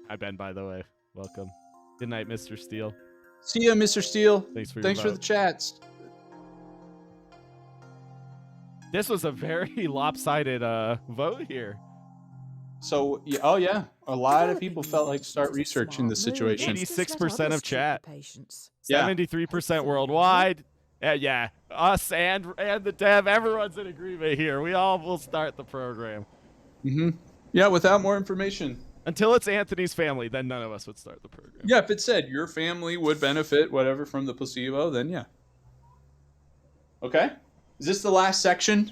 Hi, Ben, by the way. Welcome. Good night, Mr. Steele. See ya, Mr. Steele. Thanks for your Thanks for vote. the chats. This was a very lopsided vote here. So, yeah, a lot of people felt like start researching this situation. 86% of chat. Yeah. 73% worldwide. Yeah, us and the dev, everyone's in agreement here. We all will start the program. Yeah, without more information. Until it's Anthony's family, then none of us would start the program. Yeah, if it said your family would benefit whatever from the placebo, then yeah. Okay. Is this the last section?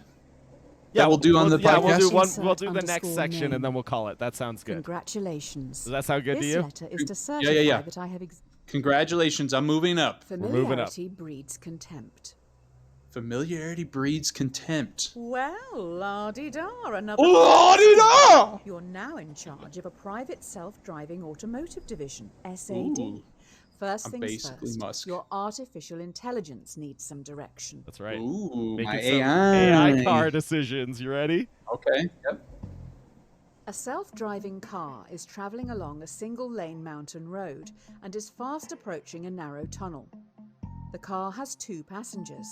Yeah, we'll do on the podcast. We'll do the next Insert section name. and then we'll call it. That sounds good. Congratulations. Does that sound good to This you? letter is to Yeah. certify that I have Congratulations, I'm moving up. moving up. familiarity breeds contempt. Familiarity breeds contempt. Well, la-di-da, another... La-di-da! You're now in charge of a private self-driving automotive division, SAD. Ooh. First I'm things basically first, Musk. your artificial intelligence needs some direction. That's right. Ooh, Making my some AI. AI car decisions. You ready? Okay, yep. A self-driving car is traveling along a single-lane mountain road and is fast approaching a narrow tunnel. The car has 2 passengers.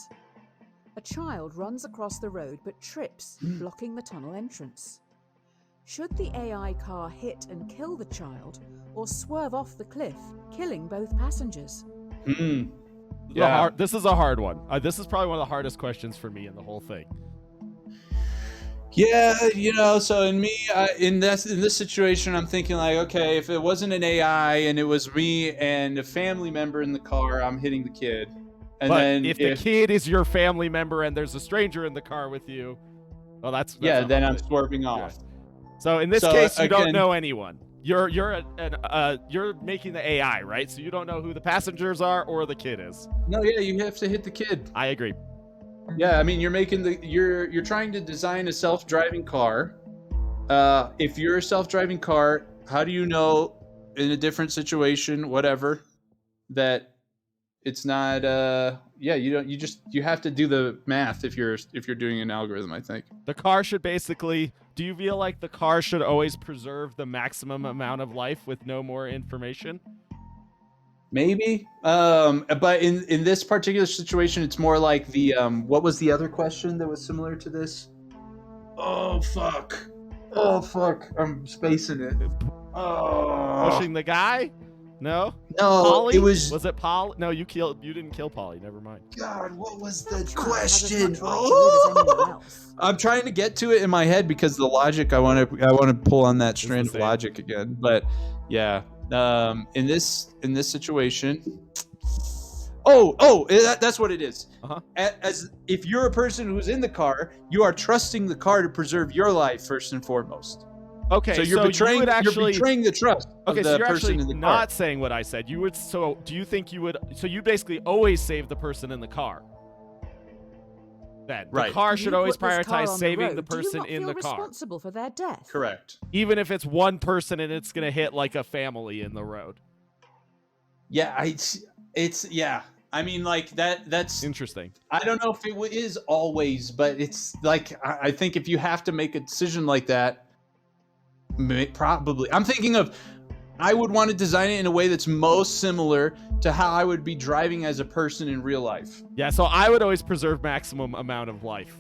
A child runs across the road but trips, blocking the tunnel entrance. Should the AI car hit and kill the child, or swerve off the cliff, killing both passengers? Yeah. This is a hard one. This is probably one of the hardest questions for me in the whole thing. Yeah, so in this situation, I'm thinking like, okay, if it wasn't an AI and it was me and a family member in the car, I'm hitting the kid. And But then if the kid is your family member and there's a stranger in the car with you, well, that's then I'm swerving off. So in this case, you don't again- know anyone. You're making the AI, right? So you don't know who the passengers are or the kid is. No, yeah, you have to hit the kid. I agree. Yeah, I mean, you're trying to design a self-driving car. If you're a self-driving car, how do you know in a different situation, whatever, that it's not you have to do the math if you're doing an algorithm, I think. The car should basically. Do you feel like the car should always preserve the maximum amount of life with no more information? Maybe. But in this particular situation, it's more like the what was the other question that was similar to this? Oh fuck. I'm spacing it. Oh. Pushing the guy? No. No, Polly? it was it Polly? No, you didn't kill Polly. Never mind. God, what was the Child has as question? much right to live as anyone else. I'm trying to get to it in my head because the logic I want to pull on that strand of same. logic again. But yeah, in this situation, that's what it is. Uh-huh. As if you're a person who's in the car, you are trusting the car to preserve your life first and foremost. Okay, So you're you betraying would actually. you're betraying the trust Okay, of so the you're person actually in the car. not saying what I said. You would. So do you think you would? So you basically always save the person in the car. Then the Right. car should You always put this car prioritize on saving road. the Do you person not in feel the car, responsible for their death? Correct. even if it's one person and it's gonna hit like a family in the road. Yeah, it's yeah. I mean, like that's Interesting. I don't know if it is always, but it's like I think if you have to make a decision like that, probably. I'm thinking of I would want to design it in a way that's most similar to how I would be driving as a person in real life. Yeah, so I would always preserve maximum amount of life.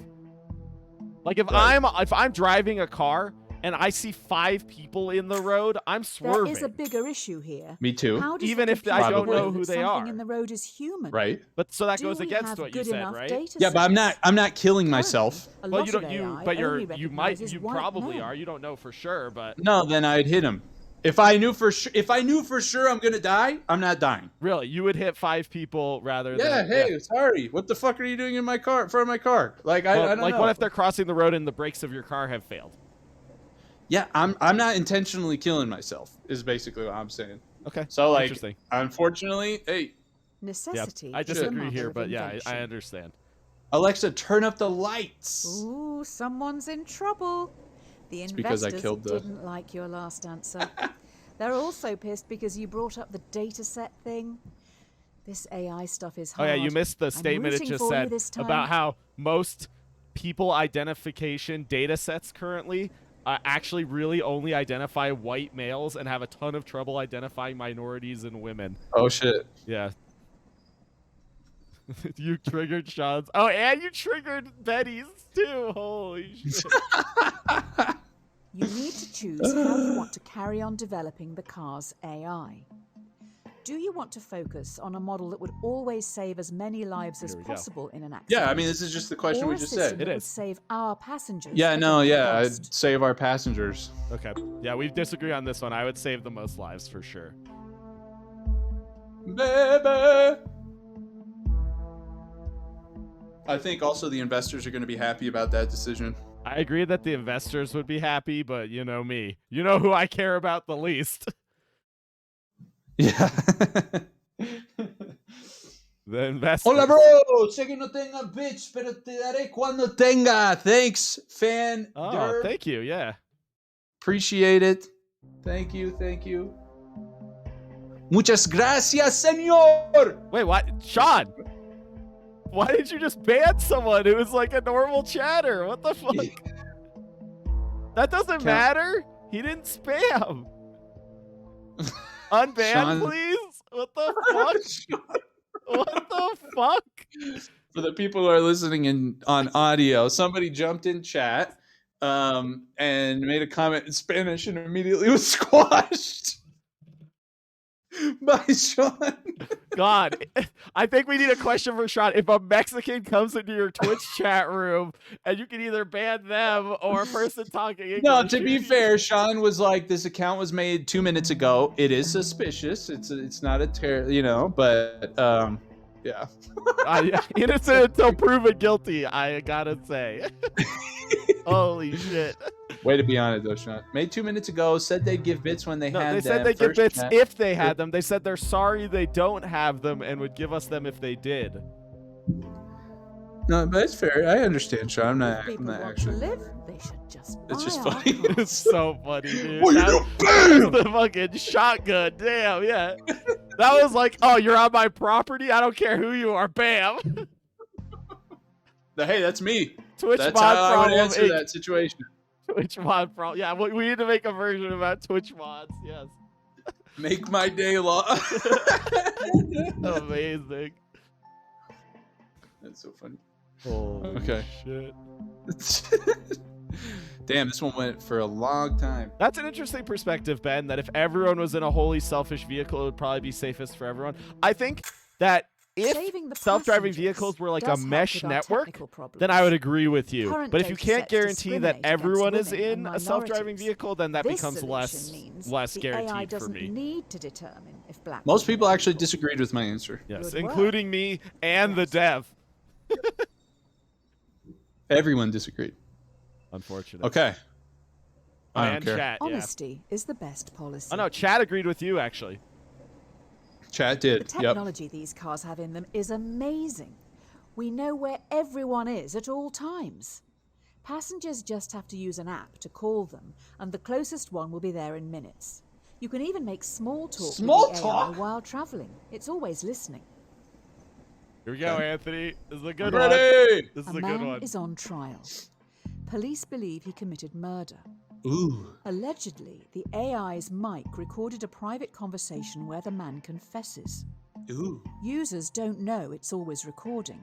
Like if Right. I'm driving a car and I see 5 people in the road, I'm There swerving. is a bigger issue here. Me too. How does Even the if I computer don't know that who they something are. in the road is human? Right? But so that Do goes we against have what you good said, enough right? data Yeah, but I'm not killing myself. A Well, lot you don't of you AI but only you might recognizes you white probably men. are. You don't know for sure, but No, then I'd hit him. If I knew for sure I'm gonna die, I'm not dying. really, you would hit 5 people rather Yeah, than hey, sorry. What the fuck are you doing in my car? In front of my car? Like I don't like know. what if they're crossing the road and the brakes of your car have failed? Yeah, I'm not intentionally killing myself. Is basically what I'm saying. Okay. So like, interesting. unfortunately, hey, Yeah, Necessity. I is the disagree mother here, of but yeah, invention. I understand. Alexa, turn up the lights. Ooh, someone's in trouble. The because I investors killed the- didn't like your last answer. They're also pissed because you brought up the data set thing. This AI stuff is Oh hard. yeah, you missed the I'm statement it rooting just for you said this time. about how most people identification data sets currently actually really only identify white males and have a ton of trouble identifying minorities and women. Oh shit. Yeah. You triggered Sean's. Oh, and you triggered Betty's too. Holy shit. You need to choose how you want to carry on developing the car's AI. Do you want to focus on a model that would always save as many lives as Here we go. possible in an accident? Yeah, I mean, this is just the question or we a just system said. that It would is. save our passengers? Yeah, at no, the yeah, cost? I'd save our passengers. Okay. Yeah, we disagree on this one. I would save the most lives for sure. Baby. I think also the investors are going to be happy about that decision. I agree that the investors would be happy, but you know me. You know who I care about the least. Yeah. The investors. Hola, bro. Sé que no tenga bitch, pero te daré cuando tenga. Thanks, fan. Oh, Derb. thank you. Yeah. Appreciate it. Thank you. Thank you. Muchas gracias, señor. Wait, what? Sean! Why did you just ban someone? It was like a normal chatter. What the fuck? That doesn't matter. He didn't spam. Unban, Sean- please. What the fuck? What the fuck? For the people who are listening on audio, somebody jumped in chat and made a comment in Spanish and immediately was squashed by Sean. God, I think we need a question for Sean. If a Mexican comes into your Twitch chat room and you can either ban them or a person talking English. No, to be fair, Sean was like, "This account was made 2 minutes ago. It is suspicious. It's not a but yeah." Yeah, innocent until proven guilty, I gotta say. Holy shit. Way to be on it, though, Sean. Made 2 minutes ago. Said they'd give bits when they No, had they them. said they give First bits chat- if they had them. They said they're sorry they don't have them and would give us them if they did. No, but it's fair. I understand, Sean. I'm If not people want actually. to live, they should just buy It's just our funny. cars. It's so funny, dude. What are you doing? That's the fucking shotgun. Damn, yeah. That was like, oh, you're on my property? I don't care who you are. Bam. Hey, that's me. Twitch That's mod how I would problem. answer Inc. that situation. Twitch mod problem. Yeah, we need to make a version about Twitch mods. Yes. Make my day long. Amazing. That's so funny. Holy Okay. shit. Damn, this one went for a long time. That's an interesting perspective, Ben, that if everyone was in a wholly selfish vehicle, it would probably be safest for everyone. I think that Saving if the self-driving passengers vehicles were like a does help mesh with our network, technical problems. then I would agree with you. Current But if you data can't sets guarantee that discriminate everyone against is women in and a self-driving minorities. vehicle, then that This becomes solution means less the AI guaranteed for doesn't me. need to determine if black Most people women actually are disagreed with my answer. Yes, Good work. including me and the dev. Everyone disagreed. Unfortunate. Okay. I don't And care. chat, yeah. Honesty is the best policy. Oh no, chat agreed with you actually. Chat The did. Yep. technology these cars have in them is amazing. We know where everyone is at all times. Passengers just have to use an app to call them, and the closest one will be there in minutes. You can even make small talk Small with the talk? AI while traveling. It's always listening. Here we go, Okay. Anthony. This is a good one. Ready? This is A a good man one. is on trial. Police believe he committed murder. Ooh. Allegedly, the AI's mic recorded a private conversation where the man confesses. Ooh. Users don't know it's always recording.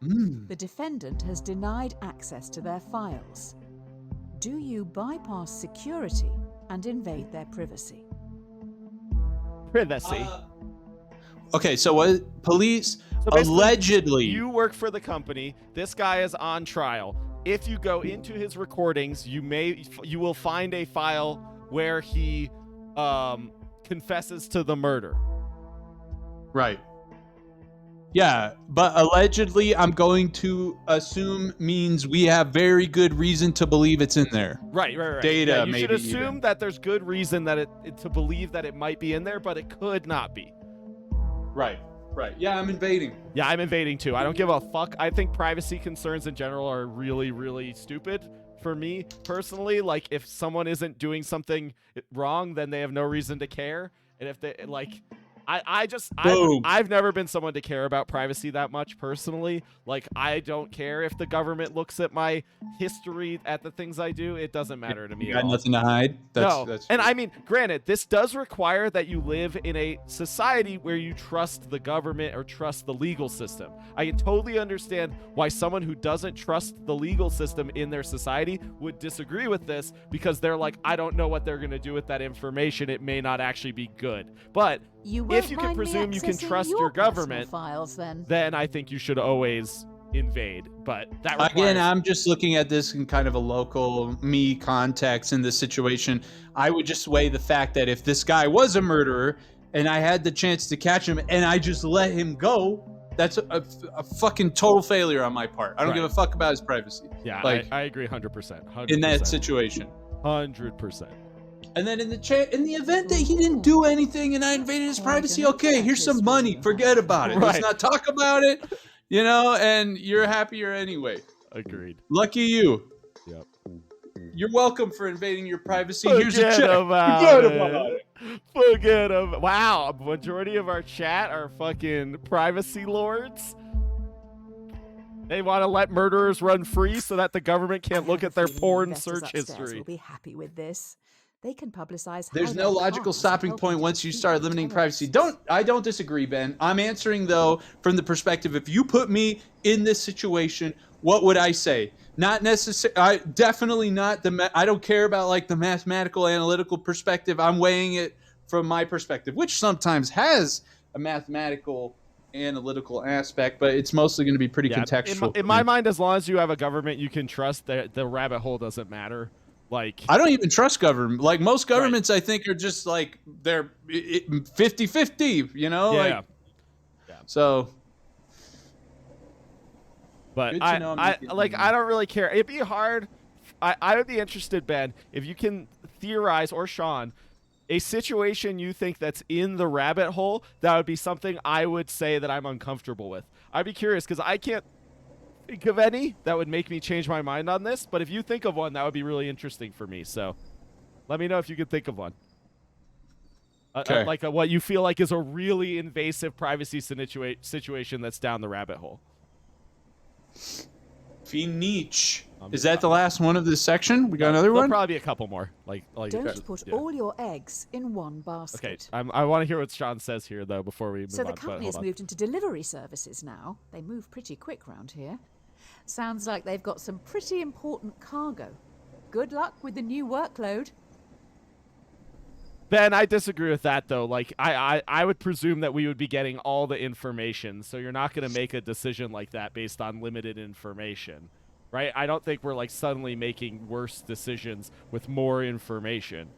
Mm. The defendant has denied access to their files. Do you bypass security and invade their privacy? Privacy. Okay, so what? Police So basically, allegedly. You work for the company. This guy is on trial. If you go into his recordings, you will find a file where he confesses to the murder. Right. Yeah, but allegedly, I'm going to assume means we have very good reason to believe it's in there. Right. Data, Yeah, you should maybe assume even. that there's good reason that it to believe that it might be in there, but it could not be. Right. Right. Yeah, I'm invading. Yeah, I'm invading too. I don't give a fuck. I think privacy concerns in general are really, really stupid for me personally, like if someone isn't doing something wrong, then they have no reason to care. And if they like, I've never been someone to care about privacy that much personally. Like I don't care if the government looks at my history at the things I do. It doesn't matter to me. You got nothing to hide. That's and I mean, granted, this does require that you live in a society where you trust the government or trust the legal system. I can totally understand why someone who doesn't trust the legal system in their society would disagree with this, because they're like, I don't know what they're going to do with that information. It may not actually be good. But if you can presume you can trust your government, files, then I think you should always invade. But that requires... Again, I'm just looking at this in kind of a local me context in this situation. I would just weigh the fact that if this guy was a murderer and I had the chance to catch him and I just let him go, that's a fucking total failure on my part. I don't give a fuck about his privacy. Yeah, like, I agree 100%. In that situation. 100%. And then in the event that he didn't do anything and I invaded his privacy, okay, here's some money. Forget about it. Right. Let's not talk about it, you know, and you're happier anyway. Agreed. Lucky you. Yep. You're welcome for invading your privacy. Forget Here's a check. Forget about it. Forget about. Wow, a majority of our chat are fucking privacy lords. They want to let murderers run free so that the government can't look at their porn search history. Will be happy with this. They can publicize. There's no logical stopping point once you start limiting privacy. I don't disagree, Ben. I'm answering though from the perspective, if you put me in this situation, what would I say? Not necessarily. Definitely not I don't care about like the mathematical analytical perspective. I'm weighing it from my perspective, which sometimes has a mathematical analytical aspect, but it's mostly going to be pretty contextual. In my mind, as long as you have a government you can trust, the rabbit hole doesn't matter. Like, I don't even trust government. Like most governments, I think are just like they're 50-50, you know? Yeah. Like, so. But I don't really care. It'd be hard. I would be interested, Ben, if you can theorize, or Sean, a situation you think that's in the rabbit hole, that would be something I would say that I'm uncomfortable with. I'd be curious, because I can't think of any that would make me change my mind on this, but if you think of one, that would be really interesting for me. So let me know if you could think of one. Okay. What you feel like is a really invasive privacy situation that's down the rabbit hole. Finich. Is that the last one of this section? We got another There'll one? probably be a couple more. Don't put all your eggs in one basket. Okay, I want to hear what Sean says here, though, before we move on. So the company has moved into delivery services now. They move pretty quick round here. Sounds like they've got some pretty important cargo. Good luck with the new workload. Ben, I disagree with that, though. Like, I would presume that we would be getting all the information, so you're not going to make a decision like that based on limited information, right? I don't think we're, like, suddenly making worse decisions with more information.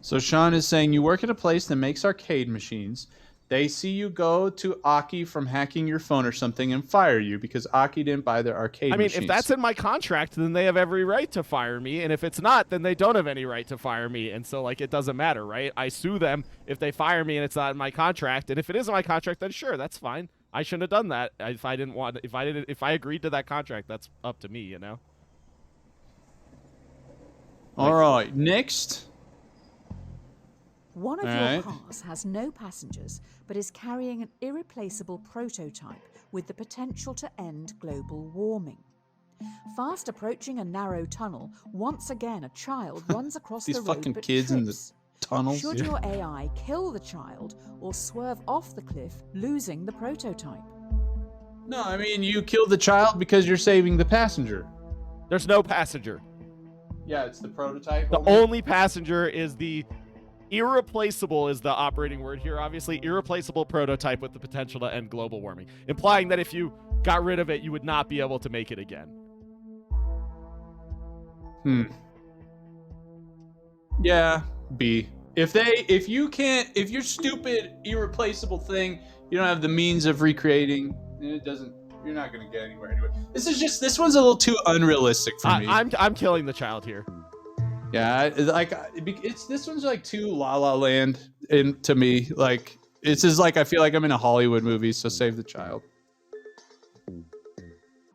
So Sean is saying you work at a place that makes arcade machines. They see you go to Aki from hacking your phone or something and fire you because Aki didn't buy their arcade machines. If that's in my contract, then they have every right to fire me. And if it's not, then they don't have any right to fire me. And so, like, it doesn't matter, right? I sue them if they fire me and it's not in my contract. And if it is in my contract, then sure, that's fine. I shouldn't have done that if I agreed to that contract. That's up to me, you know? All right, next. One of your cars has no passengers, but is carrying an irreplaceable prototype with the potential to end global warming. Fast approaching a narrow tunnel, once again a child runs across the road but fucking kids in the tunnels. Should your AI kill the child or swerve off the cliff, losing the prototype? No, I mean, you killed the child because you're saving the passenger. There's no passenger. Yeah, it's the prototype. The only passenger is the irreplaceable is the operating word here, obviously. Irreplaceable prototype with the potential to end global warming, implying that if you got rid of it, you would not be able to make it again. Yeah, B. If your stupid irreplaceable thing, you don't have the means of recreating, you're not going to get anywhere anyway. This one's a little too unrealistic for me. I'm killing the child here. Yeah, this one's like too La La Land to me. Like, it's just like I feel like I'm in a Hollywood movie, so save the child.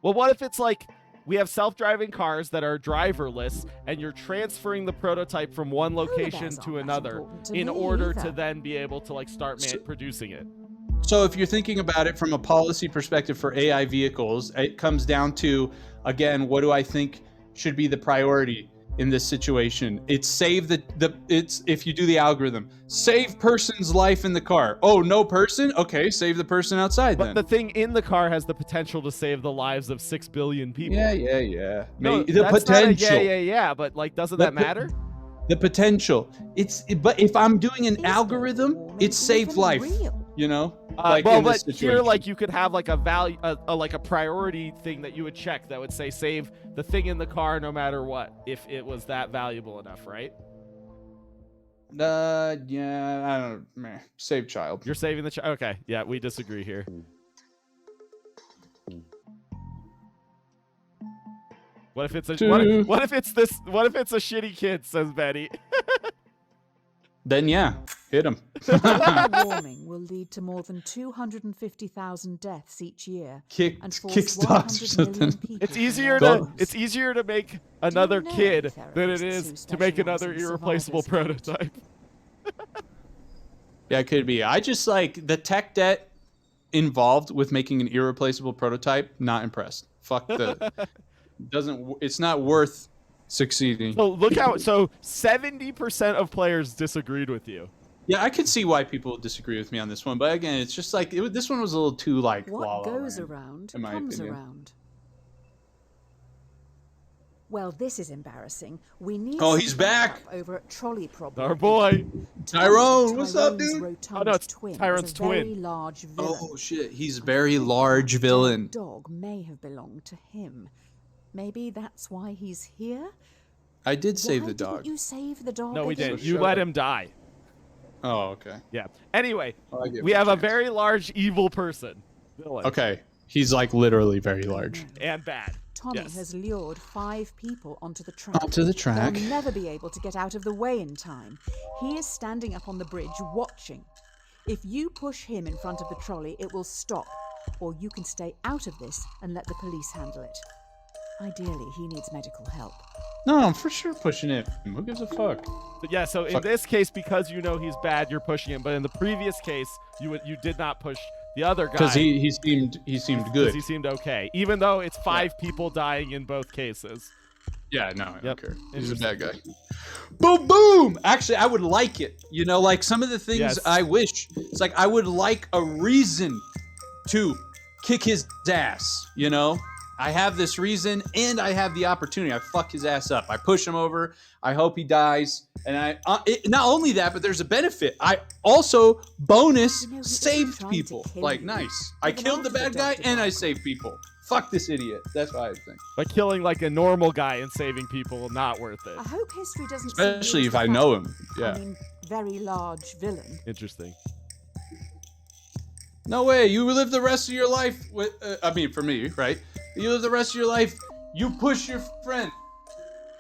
Well, what if it's like we have self-driving cars that are driverless, and you're transferring the prototype from one location bears to aren't that another important to in me order either. to then be able to like start producing it. So if you're thinking about it from a policy perspective for AI vehicles, it comes down to, again, what do I think should be the priority in this situation? It's save it's if you do the algorithm, save person's life in the car. Oh, no person? Okay, save the person outside But then. the thing in the car has the potential to save the lives of 6 billion people. Yeah. No, The that's potential. not yeah, but like, doesn't that matter? The potential. But if I'm doing an algorithm, it saved life. Real. You know, But in this situation. here, like, you could have like a value, like a priority thing that you would check that would say save the thing in the car no matter what, if it was that valuable enough, right? Yeah, I don't know. Save child. You're saving the child. Okay, yeah, we disagree here. What if it's a what if it's a shitty kid? Says Betty. Then yeah, hit him. Global warming will lead to more than 250,000 deaths each year and force Kickstarts or 100 million something. people It's easier to to lose. it's easier to make another know kid than it therapists is who to make specialize another in irreplaceable survivor's guilt? prototype. Yeah, it could be. I just like the tech debt involved with making an irreplaceable prototype. Not impressed. Fuck the. It's not worth succeeding. So look how 70% of players disagreed with you. Yeah, I could see why people disagree with me on this one, but again, it's just like this one was a little too like. What La La goes Land, around in my comes opinion. around. Well, this is embarrassing. We need Oh, some he's back! backup over at Trolley Problem. Our boy. Tyrone, what's up, Tyrone's dude? rotund Oh, no, it's twin Tyrone's is a very twin. large villain. Oh shit, he's a very large villain. The dog may have belonged to him. Maybe that's why he's here. I did save Why the dog. Didn't you save the dog? No, we again? didn't. You shut let up. him die. Oh, okay. Yeah. Anyway, Well, I give we him a have a chance. very large evil person. Villain. Okay, he's like literally very large. And bad. Tommy Yes. has lured 5 people onto the track. Onto the track. They'll never be able to get out of the way in time. He is standing up on the bridge watching. If you push him in front of the trolley, it will stop. Or you can stay out of this and let the police handle it. Ideally, he needs medical help. No, I'm for sure pushing it. Who gives a fuck? But yeah, so in Fuck. this case, because you know he's bad, you're pushing him. But in the previous case, you did not push the other guy. Because he seemed good. Because he seemed okay, even though it's 5 people dying in both cases. Yeah, no, I don't Yep. care. He's a bad guy. Boom, boom. Actually, I would like it. You know, like some of the things Yes. I wish. It's like I would like a reason to kick his ass. You know, I have this reason and I have the opportunity. I fuck his ass up. I push him over. I hope he dies. And not only that, but there's a benefit. I also bonus You know, he isn't saved trying to people. kill Like you. nice. I Even killed the after the bad guy dog and I debacle. saved people. Fuck this idiot. That's what I think. But killing like a normal guy and saving people, not worth it. I hope history doesn't see Especially you if as I the know fat- him. Yeah. I mean, very large villain. Interesting. No way. You live the rest of your life with. I mean, for me, right? You live the rest of your life. You push your friend.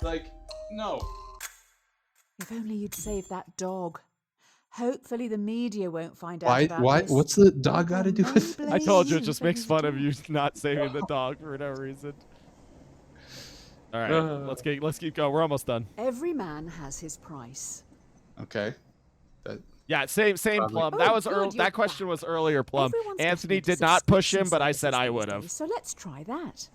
Like, no. If only you'd saved that dog. Hopefully the media won't find out Why? about Why? this. What's the dog got to do with? I told you it just for makes his fun of dog. you not saving the dog for no reason. All right, let's keep going. We're almost done. Every man has his price. Okay. That. Yeah, same Plum. Oh, that was good, you're that question back. was earlier, Plum. Everyone's Anthony getting into did not push him, subscription but I said services I these would have. days, So let's try that.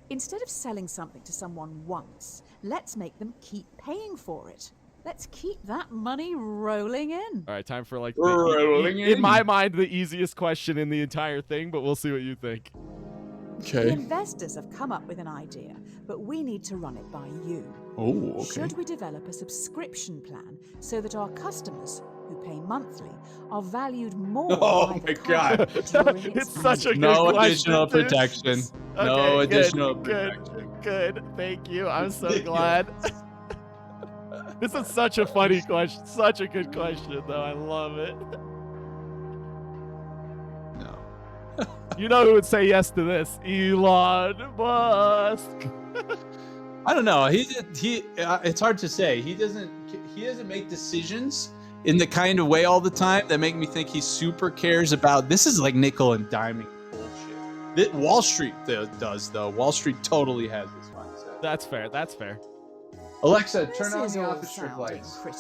Instead of selling something to someone once, let's make them keep paying for it. Let's keep that money rolling in. All right, time for like Rolling in in. my mind the easiest question in the entire thing, but we'll see what you think. The Okay. investors have come up with an idea, but we need to run it by you. Oh. Okay. Should we develop a subscription plan so that our customers, who pay monthly, are valued more Oh by my the car God. during its It's such a annual- good No question, additional dude. protection. Okay, No good, additional good, protection. good. Thank you. I'm so Thank you. glad. This is such a funny question. Such a good question, though. I love it. No. You know who would say yes to this? Elon Musk. I don't know. It's hard to say. He doesn't make decisions in the kind of way all the time that make me think he super cares about. This is like nickel and diming bullshit. Wall Street does, though. Wall Street totally has this mindset. That's fair. That's fair. Alexa, turn This on is the all office strip sounding lights. pretty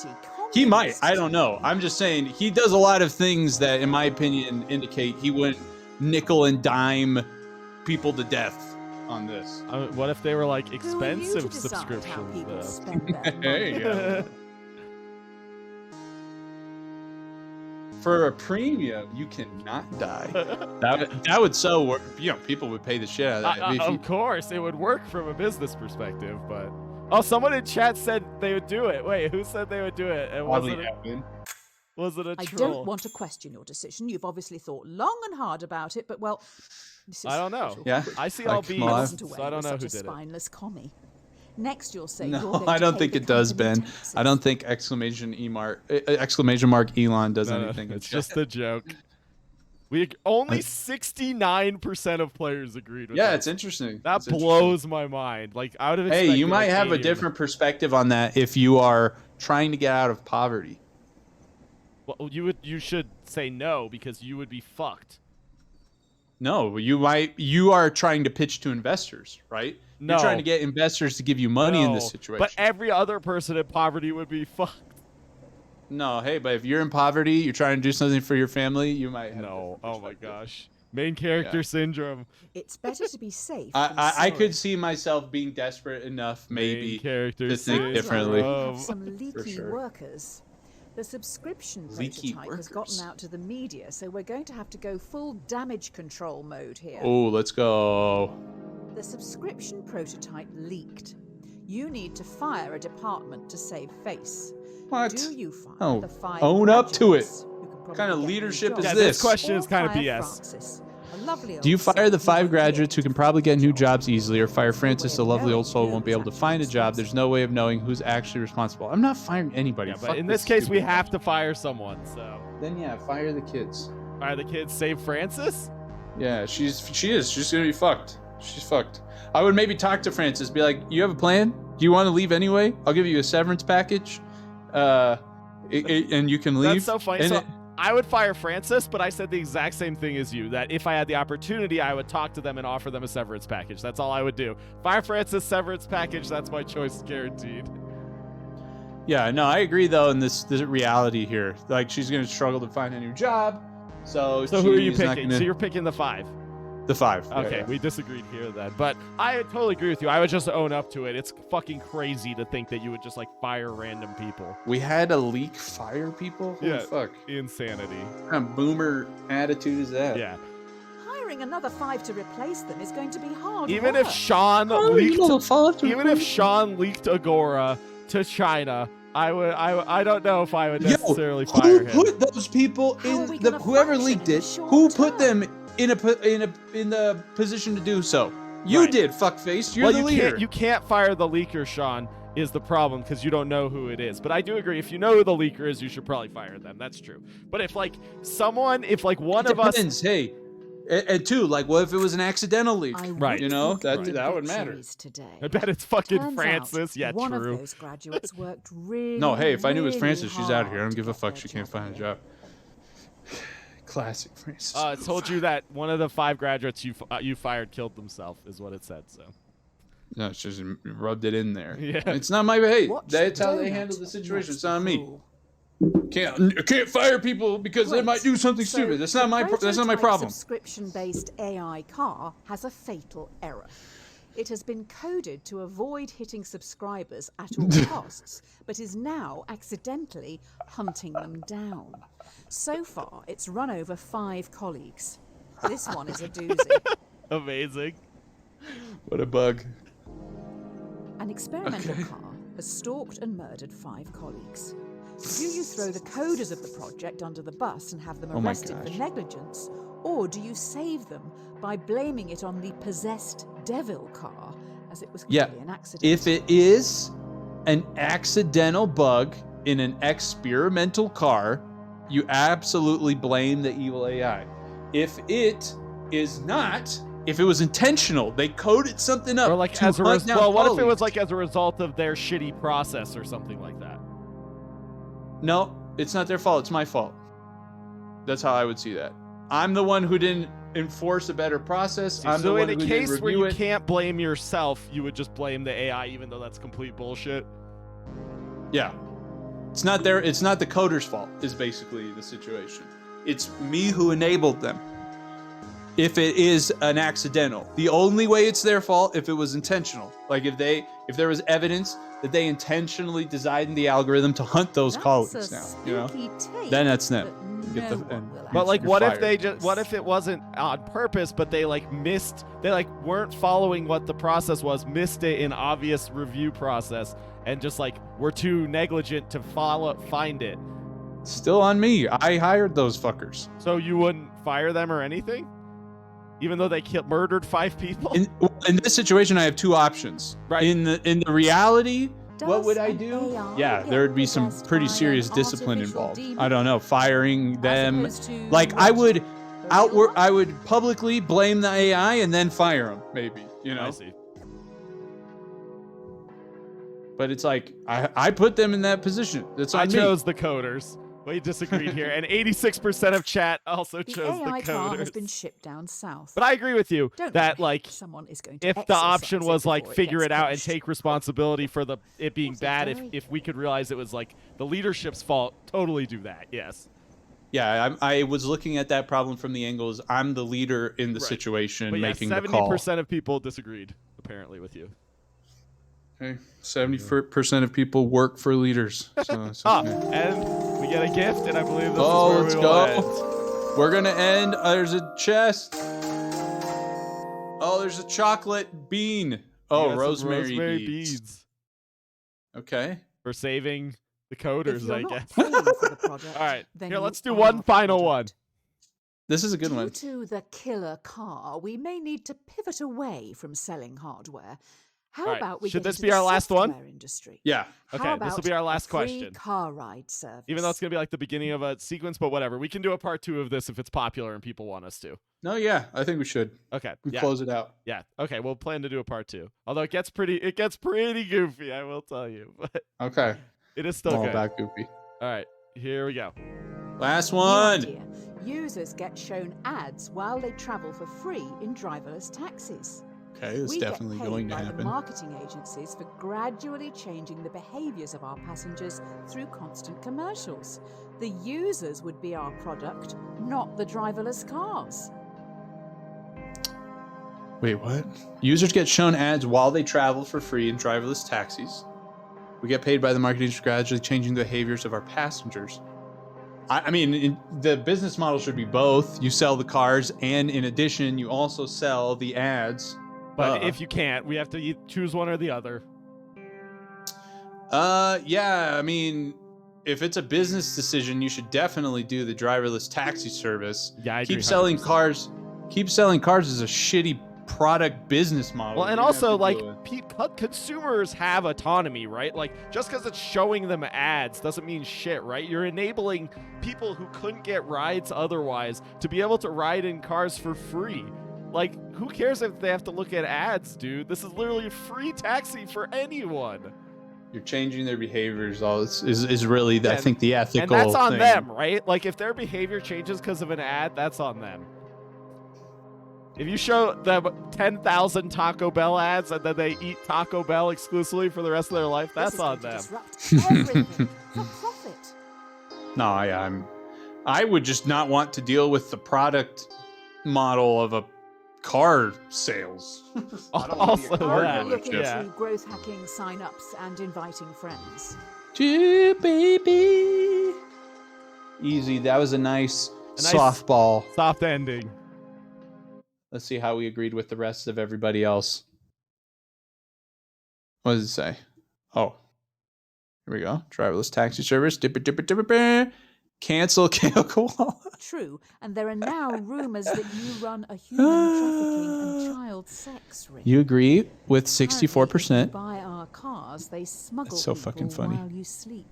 He might. communist I don't to know. me. I'm just saying he does a lot of things that, in my opinion, indicate he wouldn't nickel and dime people to death on this. What if they were like Who are you expensive to decide how subscriptions? people Though? spend their money? Hey, yeah. For a premium, you cannot die. That would so work. You know, people would pay the shit out of that. If you- Of course, it would work from a business perspective, but someone in chat said they would do it. Wait, who said they would do it? And was Probably it happen. a I troll? don't want to question your decision. You've obviously thought long and hard about it, but well, this is I don't know. little Yeah. I see Like, all B's, well, I I- wasn't so aware I you don't were know who such a did it. spineless commie. Next, you'll say No, you're going I to don't pay think the it does, company Ben. I don't think exclamation mark Elon does No, anything. it's just a joke. Only 69% of players agreed with Yeah, that. it's interesting. That It's interesting. blows my mind. Like I would have. Hey, you expected, might like, have a 80 or- different perspective on that if you are trying to get out of poverty. Well, you should say no because you would be fucked. No, you are trying to pitch to investors, right? No. You're trying to get investors to give you money in this No, situation. But every other person in poverty would be fucked. No, hey, but if you're in poverty, you're trying to do something for your family, you might have No. different Oh my perspective. gosh. Main character syndrome. It's better to be safe. I than I sorry. could see myself being desperate enough, maybe. Main character to think Sounds differently. Like we syndrome. have some leaky sure. workers. The subscription Leaky prototype has workers. gotten out to the media, so we're going to have to go full damage control mode here. Oh, let's go. The subscription prototype leaked. You need to fire a department to save face. What? Do you fire Oh, the 5 own up to it. graduates who can probably Kind of get new leadership is jobs? Yeah, this? this question is Or kind of fire BS. Francis, a lovely Do you old fire the soul who 5 won't graduates be who can able to probably get new get a jobs job? easily, or fire Francis, way the of lovely knowing old soul who who's won't be able to actually find a job? There's no way of knowing who's actually responsible. I'm not firing anybody. Yeah, but Fuck in this case, we stupid- have to fire someone. So Then yeah, fire the kids. fire the kids, save Francis. Yeah, she is. She's gonna be fucked. She's fucked. I would maybe talk to Francis, be like, "You have a plan? Do you want to leave anyway? I'll give you a severance package, and you can leave." That's so funny. And So it- I would fire Francis, but I said the exact same thing as you. That if I had the opportunity, I would talk to them and offer them a severance package. That's all I would do. Fire Francis, severance package. That's my choice, guaranteed. yeah, no, I agree though. In this reality here, like she's gonna struggle to find a new job. So So who are you she's not picking? gonna- So you're picking the 5. the 5. Yeah, Okay, yeah. we disagreed here then. But I totally agree with you. I would just own up to it. It's fucking crazy to think that you would just like fire random people. We had a leak fire people. Holy Yeah. fuck. Insanity. What kind of boomer attitude is that? Yeah. Hiring another 5 to replace them is going to be hard Even work. if Sean leaked, even if Sean leaked Agora to China, I don't know if I would necessarily fire who him. put those people How are in we the gonna whoever function leaked in it? the short Who put term? them in the position to do so? You Right. did, fuckface. You're Well, the you leader. can't fire the leaker, Sean, is the problem because you don't know who it is. But I do agree, if you know who the leaker is, you should probably fire them. That's true. But if one It of us, depends. Hey, and two, like, what if it was an accidental leak? I Right. You know, wouldn't that think that would the matter. cheese Today. I bet it's fucking Turns Francis. out Yeah, one true. of those graduates worked really. No, hey, if I knew it was really Francis, she's out of here. I hard don't to give a get fuck. their She can't find a here. job. Classic Francis. It told you that one of the 5 graduates you fired killed themselves, is what it said. So No, it's just rubbed it in there. Yeah. It's not my hey. Watch That's the how they donut, handle the situation. not It's not the me. fool. Can't fire people because they Great. might do something So stupid. That's not my that's not my the problem. Subscription-based AI car has a fatal error. It has been coded to avoid hitting subscribers at all costs, but is now accidentally hunting them down. So far, it's run over 5 colleagues. This one is a doozy. amazing. What a bug. An experimental car has stalked and murdered 5 colleagues. Do you throw the coders of the project under the bus and have them Oh my arrested for gosh. negligence? Or do you save them by blaming it on the possessed devil car, as it was Yeah, clearly an accident? If it is an accidental bug in an experimental car, you absolutely blame the evil AI. If it is not, if it was intentional, they coded something up. Or like to as a hunt down well, what if it was colleagues. like as a result of their shitty process or something like that? No, it's not their fault. It's my fault. That's how I would see that. I'm the one who didn't enforce a better process. See, I'm so the in one a who case didn't where review you it. can't blame yourself, you would just blame the AI, even though that's complete bullshit. Yeah. It's not the coder's fault, is basically the situation. It's me who enabled them. If it is an accidental. The only way it's their fault if it was intentional. Like if there was evidence that they intentionally designed the algorithm to hunt those colleagues That's now, a you know? spooky take Then that's them. that Get the- no one and- will But like, You're what if fired. they just? What if it wasn't on purpose, but they like missed? They like weren't following what the process was, missed it in obvious review process, and just like were too negligent to find it. Still on me. I hired those fuckers. So you wouldn't fire them or anything, even though they murdered 5 people. In this situation, I have two options. Right. In the reality, what Does would I an do? AI Yeah, get there would be some possessed pretty by an serious discipline artificial involved. demon? I don't know, firing As them. opposed to Like I what? would A real one? I would publicly blame the AI and then fire them, maybe, you know. I see. But it's like I put them in that position. That's on I me. chose the coders. We disagreed here, and 86% of chat also The chose the AI car has coders. been shipped down south. But I agree with you Don't that worry, like someone is going to if the exercise option it was like before figure gets it out and pushed. take responsibility for it being Was it bad, very- if we could realize it was like the leadership's fault, totally do that. Yes. Yeah, I was looking at that problem from the angles. I'm the leader in the Right. situation, But yeah, making the call. 70% of people disagreed apparently with you. Okay, 70% of people work for leaders. So it's Ah, okay. and we get a gift, and I believe this Oh, is where let's we go. will end. We're gonna end. There's a chest. Oh, there's a chocolate bean. We Oh, got some rosemary beads. Okay. for saving the If coders, you're I not guess. paying for the product, All right, then here, you let's do are one the final product. This is a good Due one. to the killer car, we may need to pivot away from selling hardware. How All right, about we should get this into be the our last one? software industry? Yeah. Okay, How this will about be our a last free question. car ride service. Even though it's going to be like the beginning of a sequence, but whatever. We can do a part 2 of this if it's popular and people want us to. No, yeah, I think we should. Okay. We Yeah. close it out. Yeah. Okay. We'll plan to do a part 2. Although it gets pretty goofy, I will tell you. But Okay. it is still All good. about goofy. All right. Here we go. Last New one. idea. Users get shown ads while they travel for free in driverless taxis. Okay, it's We definitely get paid going to by the happen. marketing agencies for gradually changing the behaviors of our passengers through constant commercials. The users would be our product, not the driverless cars. Wait, what? Users get shown ads while they travel for free in driverless taxis. We get paid by the marketing for gradually changing the behaviors of our passengers. I mean, the business model should be both. You sell the cars, and in addition, you also sell the ads. But if you can't, we have to choose one or the other. Yeah, I mean, if it's a business decision, you should definitely do the driverless taxi service. Yeah, I agree Keep selling 100%. cars. Keep selling cars is a shitty product business model. Well, and You're gonna have also, to like, deal with. consumers have autonomy, right? Like, just because it's showing them ads doesn't mean shit, right? You're enabling people who couldn't get rides otherwise to be able to ride in cars for free. Like, who cares if they have to look at ads, dude? This is literally a free taxi for anyone. You're changing their behaviors. All is really, I And- think, the ethical. And that's on thing. them, right? Like, if their behavior changes because of an ad, that's on them. If you show them 10,000 Taco Bell ads and then they eat Taco Bell exclusively for the rest of their life, This that's is on going to them. disrupt everything for profit. No, I would just not want to deal with the product model of a car sales. I don't wanna be a Also car that, Are you looking dealership. yeah. to growth hacking sign-ups and inviting friends? Gee, baby. Easy. That was a nice nice- softball. Soft ending. Let's see how we agreed with the rest of everybody else. What does it say? Oh, here we go. Driverless taxi service. Cancel Koala. True, and there are now rumors that you run a human trafficking and child sex ring. You agree with Apparently, if you 64%. buy our cars, they smuggle That's so people fucking funny. while you sleep.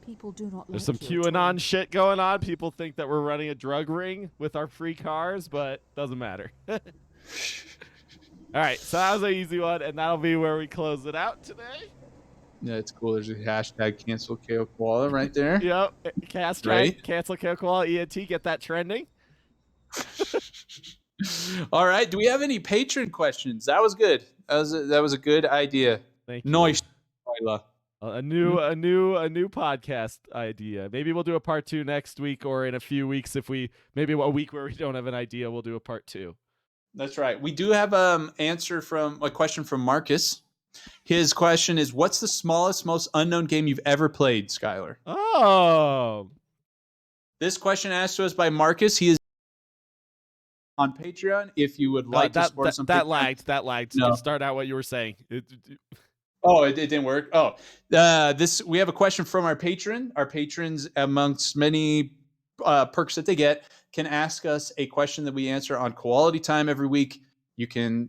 People do not There's like some your QAnon twang. shit going on. People think that we're running a drug ring with our free cars, but doesn't matter. All right, so that was an easy one, and that'll be where we close it out today. Yeah, it's cool. There's a hashtag cancel Koala right there. Yep, cast Right. cancel Koala ENT, get that trending. All right. Do we have any patron questions? That was good. That was a good idea. Thank you. Nice, Skylar. A new podcast idea. Maybe we'll do a part 2 next week, or in a few weeks. Maybe a week where we don't have an idea, we'll do a part 2. That's right. We do have a question from Marcus. His question is, what's the smallest, most unknown game you've ever played, Skylar? Oh. This question asked to us by Marcus. He is on Patreon. If you would like to support us on Patreon. That lagged. No. Start out what you were saying. Oh, it didn't work. Oh, we have a question from our patron. Our patrons, amongst many perks that they get, can ask us a question that we answer on Koalatea Time every week. You can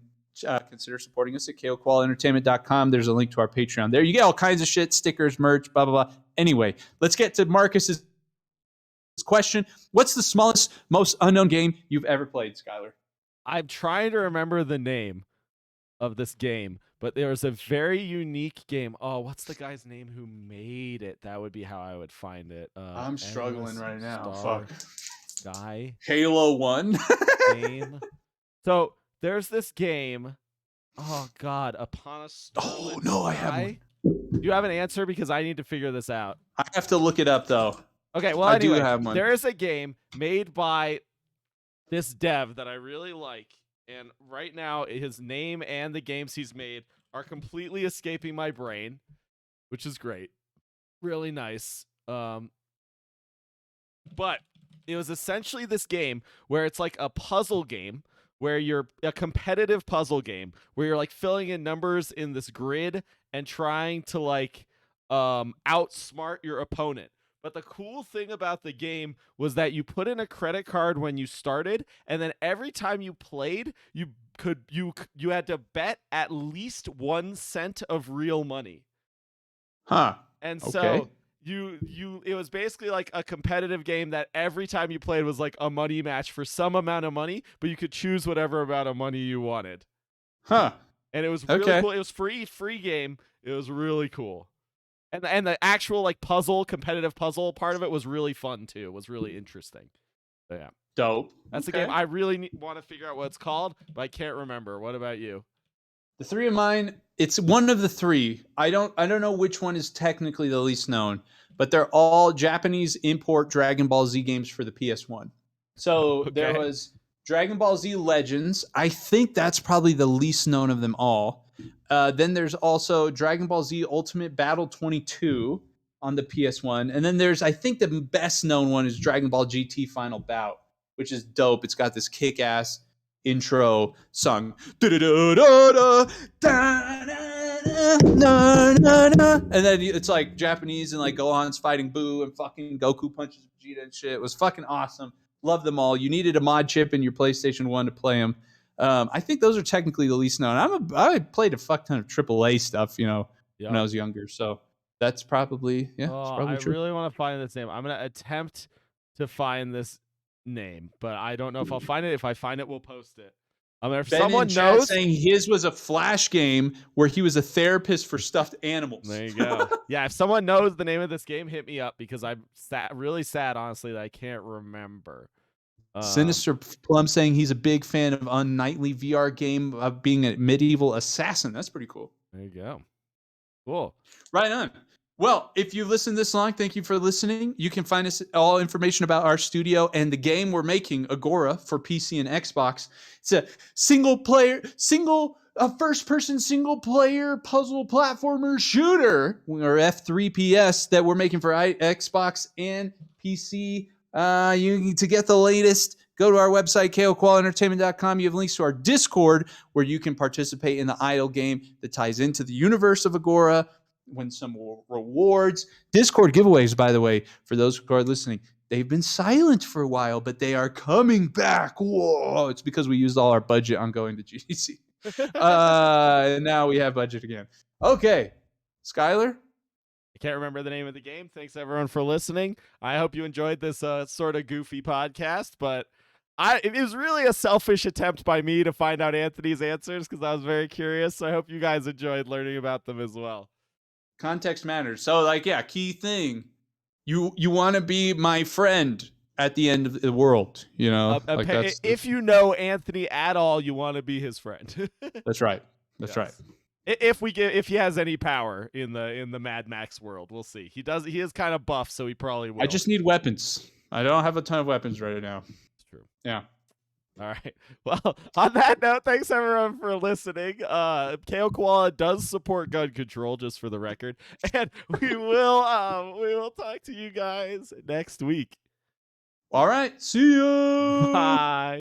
consider supporting us at koalaentertainment.com. There's a link to our Patreon there. You get all kinds of shit, stickers, merch, blah, blah, blah. Anyway, let's get to Marcus's question. What's the smallest, most unknown game you've ever played, Skylar? I'm trying to remember the name of this game, but there was a very unique game. Oh, what's the guy's name who made it? That would be how I would find it. I'm struggling right now. Fuck. Fuck. Guy. Halo 1. Game. So there's this game. Oh God, Upon a Star. Oh no, I have one. Do you have an answer? Because I need to figure this out. I have to look it up though. Okay, well, I anyway, do have one. There is a game made by this dev that I really like, and right now his name and the games he's made are completely escaping my brain, which is great. Really nice. But it was essentially this game where it's like a puzzle game, where you're a competitive puzzle game where you're like filling in numbers in this grid and trying to like outsmart your opponent. But the cool thing about the game was that you put in a credit card when you started, and then every time you played, you had to bet at least 1 cent of real money. Huh. And Okay. so it was basically like a competitive game that every time you played was like a money match for some amount of money, but you could choose whatever amount of money you wanted. Huh. And it was really Okay. cool. It was free game. It was really cool. And the actual like competitive puzzle part of it was really fun too. It was really interesting. So, yeah. Dope. That's Okay. a game I really want to figure out what it's called, but I can't remember. What about you? The three of mine, it's one of the three. I don't know which one is technically the least known, but they're all Japanese import Dragon Ball Z games for the PS1. So there was Dragon Ball Z Legends. I think that's probably the least known of them all. Then there's also Dragon Ball Z Ultimate Battle 22 on the PS1. And then there's, I think the best known one is Dragon Ball GT Final Bout, which is dope. It's got this kick-ass intro song. And then it's like Japanese and like Gohan's fighting Boo and fucking Goku punches Vegeta and shit. It was fucking awesome. Love them all. You needed a mod chip in your PlayStation 1 to play them. I think those are technically the least known. I played a fuck ton of AAA stuff, when I was younger. So that's probably, I really want to find this name. I'm going to attempt to find this name, but I don't know if I'll find it. If I find it, we'll post it. If Ben someone in chat knows, saying his was a Flash game where he was a therapist for stuffed animals. there you go. Yeah, if someone knows the name of this game, hit me up, because I'm really sad, honestly, that I can't remember. Sinister Plum saying he's a big fan of Unnightly VR game of being a medieval assassin. That's pretty cool. There you go. Cool. Right on. Well, if you've listened this long, thank you for listening. You can find us all information about our studio and the game we're making, Agora, for PC and Xbox. It's a first-person single-player puzzle platformer shooter, or F3PS, that we're making for Xbox and PC. To get the latest, go to our website, koalaentertainment.com. You have links to our Discord, where you can participate in the idle game that ties into the universe of Agora, win some rewards. Discord giveaways, by the way, for those who are listening, they've been silent for a while, but they are coming back. Whoa! It's because we used all our budget on going to GDC. And now we have budget again. Okay, Skylar? I can't remember the name of the game. Thanks, everyone, for listening. I hope you enjoyed this sort of goofy podcast, but it was really a selfish attempt by me to find out Anthony's answers, because I was very curious. So I hope you guys enjoyed learning about them as well. Context matters. So, key thing. You want to be my friend at the end of the world, like if you know Anthony at all, you want to be his friend. that's right. That's right. If he has any power in the Mad Max world, we'll see. He is kind of buff, so he probably will. I just need weapons. I don't have a ton of weapons right now. It's true. Yeah. All right. Well, on that note, thanks everyone for listening. KO Koala does support gun control, just for the record, and we will talk to you guys next week. All right. See ya. Bye.